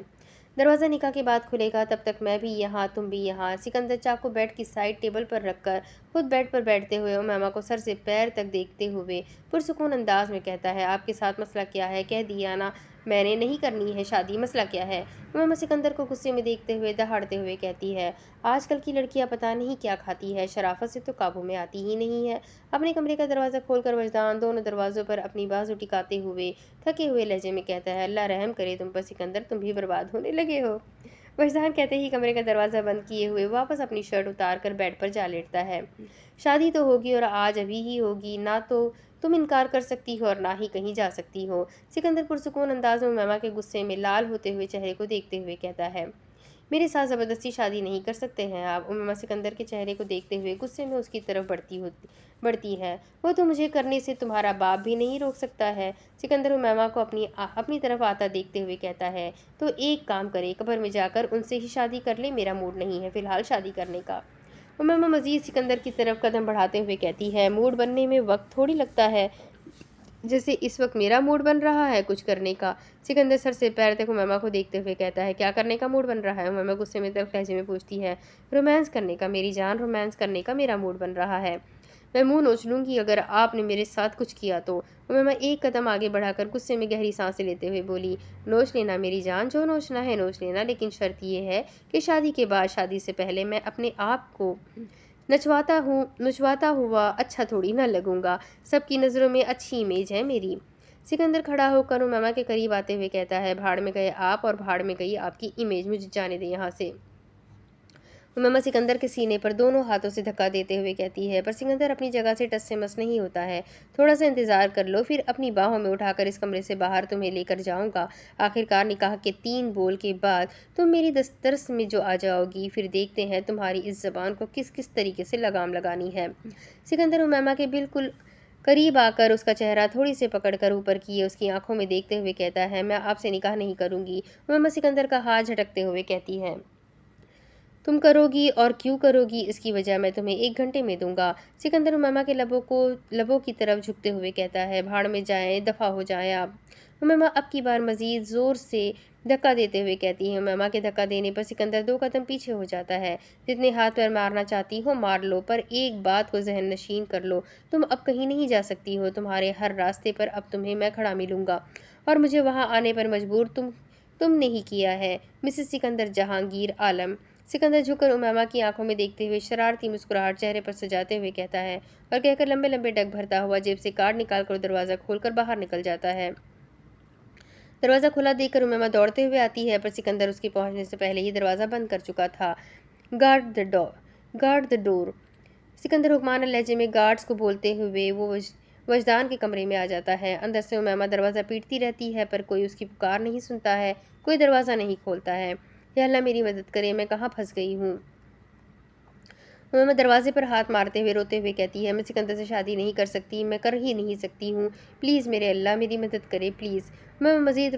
दरवाज़ा निकाह के बाद खुलेगा, तब तक मैं भी यहाँ, तुम भी यहाँ। सिकंदर चाकू बेड की साइड टेबल पर रखकर खुद बेड पर बैठते हुए उमामा को सर से पैर तक देखते हुए पुरसुकून अंदाज में कहता है। आपके साथ मसला क्या है? कह दिया ना मैंने नहीं करनी है शादी, मसला क्या है? उमामा सिकंदर को गुस्से में देखते हुए दहाड़ते हुए कहती है। आजकल की लड़कियां पता नहीं क्या खाती है, शराफत से तो काबू में आती ही नहीं है। अपने कमरे का दरवाज़ा खोलकर वजदान दोनों दरवाज़ों पर अपनी बाजू टिकाते हुए थके हुए लहजे में कहता है। अल्लाह रहम करे तुम पर सिकंदर, तुम भी बर्बाद होने लगे हो। वजदान कहते ही कमरे का दरवाज़ा बंद किए हुए वापस अपनी शर्ट उतार कर बेड पर जा लेटता है। शादी तो होगी और आज अभी ही होगी, ना तो तुम इनकार कर सकती हो और ना ही कहीं जा सकती हो। सिकंदर पुरसुकून अंदाज में उमामा के गुस्से में लाल होते हुए चेहरे को देखते हुए कहता है। मेरे साथ ज़बरदस्ती शादी नहीं कर सकते हैं आप। उमामा सिकंदर के चेहरे को देखते हुए गुस्से में उसकी तरफ बढ़ती है। वो तो मुझे करने से तुम्हारा बाप भी नहीं रोक सकता है। सिकंदर उमामा को अपनी तरफ आता देखते हुए कहता है। तो एक काम करे, कब्र में जाकर उनसे ही शादी कर ले। मेरा मूड नहीं है फिलहाल शादी करने का। उमामा मजीद सिकंदर की तरफ कदम बढ़ाते हुए कहती है। मूड बनने में वक्त थोड़ी लगता है, जैसे इस वक्त मेरा मूड बन रहा है कुछ करने का। सिकंदर सर से पैर तक उमामा को देखते हुए कहता है। क्या करने का मूड बन रहा है? उमामा गुस्से में तल्ख लहजे में पूछती है। रोमांस करने का मेरी जान, रोमांस करने का मेरा मूड बन रहा है। मैं मुंह नोच लूंगी अगर आपने मेरे साथ कुछ किया तो। उमामा एक कदम आगे बढ़ाकर गुस्से में गहरी सांसें लेते हुए बोली। नोच लेना मेरी जान, जो नोचना है नोच लेना, लेकिन शर्त यह है कि शादी के बाद, शादी से पहले मैं अपने आप को नचवाता हुआ अच्छा थोड़ी ना लगूंगा। सबकी नज़रों में अच्छी इमेज है मेरी। सिकंदर खड़ा होकर उमामा के करीब आते हुए कहता है। भाड़ में गए आप और भाड़ में गई आपकी इमेज, मुझे जाने दे यहाँ से। उमामा सिकंदर के सीने पर दोनों हाथों से धक्का देते हुए कहती है। पर सिकंदर अपनी जगह से टस से मस नहीं होता है। थोड़ा सा इंतजार कर लो, फिर अपनी बाहों में उठाकर इस कमरे से बाहर तुम्हें लेकर जाऊंगा। आखिरकार निकाह के 3 बोल के बाद तुम मेरी दस्तरस में जो आ जाओगी, फिर देखते हैं तुम्हारी इस जबान को किस किस तरीके से लगाम लगानी है। सिकंदर उमामा के बिल्कुल करीब आकर उसका चेहरा थोड़ी से पकड़कर ऊपर किए उसकी आंखों में देखते हुए कहता है। मैं आपसे निकाह नहीं करूंगी। उमामा सिकंदर का हाथ झटकते हुए कहती है। तुम करोगी और क्यों करोगी, इसकी वजह मैं तुम्हें 1 घंटे में दूंगा। सिकंदर उमामा के लबों की तरफ झुकते हुए कहता है। भाड़ में जाएं, दफ़ा हो जाएं आप। उमामा अब की बार मजीद ज़ोर से धक्का देते हुए कहती है। उमामा के धक्का देने पर सिकंदर 2 कदम पीछे हो जाता है। जितने हाथ पैर मारना चाहती हो मार लो, पर एक बात को जहन नशीन कर लो, तुम अब कहीं नहीं जा सकती हो। तुम्हारे हर रास्ते पर अब तुम्हें मैं खड़ा मिलूंगा और मुझे वहाँ आने पर मजबूर तुमने ही किया है। मिसेस सिकंदर जहांगीर आलम। सिकंदर झुककर उमामा की आंखों में देखते हुए शरारती मुस्कुराहट चेहरे पर सजाते हुए कहता है और कहकर लंबे लंबे डग भरता हुआ जेब से कार्ड निकालकर दरवाज़ा खोलकर बाहर निकल जाता है। दरवाज़ा खुला देखकर उमामा दौड़ते हुए आती है, पर सिकंदर उसके पहुंचने से पहले ही दरवाज़ा बंद कर चुका था। Guard the door. सिकंदर हुक्माना लहजे में गार्ड्स को बोलते हुए वो वजदान के कमरे में आ जाता है। अंदर से उमामा दरवाज़ा पीटती रहती है पर कोई उसकी पुकार नहीं सुनता है, कोई दरवाज़ा नहीं खोलता है। या अल्लाह मेरी मदद करे, मैं कहाँ फंस गई हूँ। उमामा दरवाजे पर हाथ मारते हुए रोते हुए कहती है। मैं सिकंदर से शादी नहीं कर सकती, मैं कर ही नहीं सकती हूँ। प्लीज़ मेरे अल्लाह मेरी मदद करे प्लीज़। उमामा मज़ीद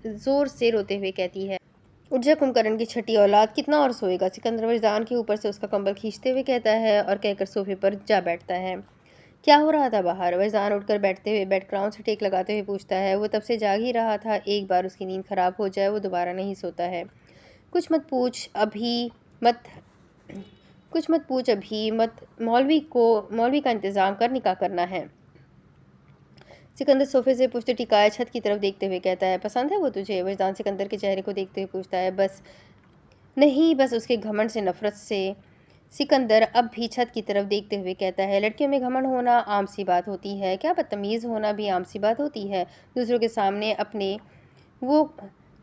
ज़ोर से रोते हुए कहती है। उठ जा कुंभकर्ण की छठी औलाद, कितना और सोएगा। सिकंदर वजदान के ऊपर से उसका कंबल खींचते हुए कहता है और कहकर सोफे पर जा बैठता है। क्या हो रहा था बाहर? वजदान उठकर बैठते हुए बेड क्राउन से टेक लगाते हुए पूछता है। वो तब से जाग ही रहा था, एक बार उसकी नींद खराब हो जाए वो दोबारा नहीं सोता है। कुछ मत पूछ मत कुछ मत पूछ अभी मत, मौलवी का इंतज़ाम कर, निकाह करना है। सिकंदर सोफे से पुश्त टिकाया छत की तरफ देखते हुए कहता है। पसंद है वो तुझे? वजदान सिकंदर के चेहरे को देखते हुए पूछता है। बस उसके घमंड से, नफरत से। सिकंदर अब भी छत की तरफ देखते हुए कहता है। लड़कियों में घमंड होना आम सी बात होती है, क्या बदतमीज़ होना भी आम सी बात होती है। दूसरों के सामने अपने वो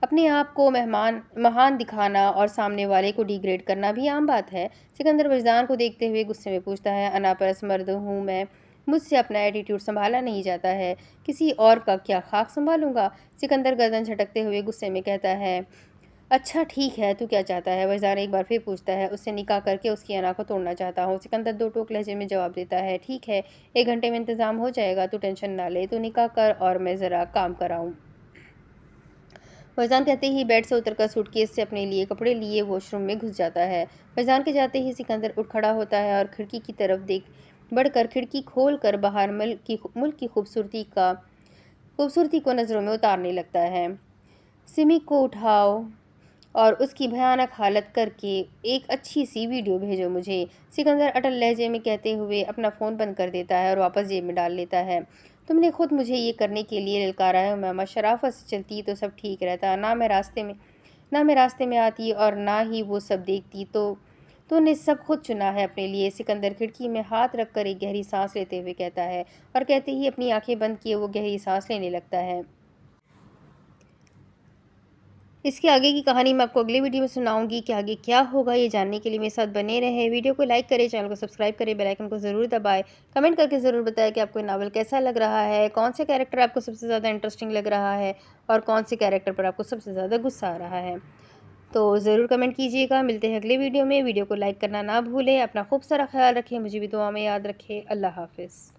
अपने आप को मेहमान महान दिखाना और सामने वाले को डिग्रेड करना भी आम बात है। सिकंदर वजदान को देखते हुए गुस्से में पूछता है, अनापरस मर्द हूँ मैं, मुझसे अपना एटीट्यूड संभाला नहीं जाता है, किसी और का क्या खाक संभालूंगा। सिकंदर गर्दन झटकते हुए गुस्से में कहता है, अच्छा ठीक है, तू क्या चाहता है? वजदान एक बार फिर पूछता है, उससे निकाह करके उसकी अना को तोड़ना चाहता हूँ। सिकंदर दो टोक लहजे में जवाब देता है, ठीक है, 1 घंटे में इंतज़ाम हो जाएगा, तू टेंशन ना ले, तू निकाह कर और मैं ज़रा काम कराऊँ। फैज़ान कहते ही बेड से उतरकर सूटकेस से अपने लिए कपड़े लिए वॉशरूम में घुस जाता है। फैज़ान के जाते ही सिकंदर उठ खड़ा होता है और खिड़की की तरफ देख बढ़कर खिड़की खोल कर बाहर मुल्क की खूबसूरती को नज़रों में उतारने लगता है। सिमी को उठाओ और उसकी भयानक हालत करके एक अच्छी सी वीडियो भेजो मुझे। सिकंदर अटल लहजे में कहते हुए अपना फ़ोन बंद कर देता है और वापस जेब में डाल लेता है। तुमने खुद मुझे ये करने के लिए ललकारा है उमामा, शराफत से चलती तो सब ठीक रहता, ना मैं रास्ते में आती और ना ही वो सब देखती। तो तूने सब खुद चुना है अपने लिए। सिकंदर खिड़की में हाथ रखकर एक गहरी सांस लेते हुए कहता है, और कहते ही अपनी आंखें बंद किए वो गहरी सांस लेने लगता है। इसके आगे की कहानी मैं आपको अगले वीडियो में सुनाऊंगी कि आगे क्या होगा। ये जानने के लिए मेरे साथ बने रहें। वीडियो को लाइक करें, चैनल को सब्सक्राइब करें, बेल आइकन को ज़रूर दबाएं। कमेंट करके ज़रूर बताएं कि आपको ये नावल कैसा लग रहा है, कौन से कैरेक्टर आपको सबसे ज़्यादा इंटरेस्टिंग लग रहा है और कौन से कैरेक्टर पर आपको सबसे ज़्यादा गुस्सा आ रहा है। तो ज़रूर कमेंट कीजिएगा। मिलते हैं अगले वीडियो में। वीडियो को लाइक करना ना भूलें। अपना खूब सारा ख्याल रखें, मुझे भी दुआ में याद रखें। अल्लाह हाफिज़।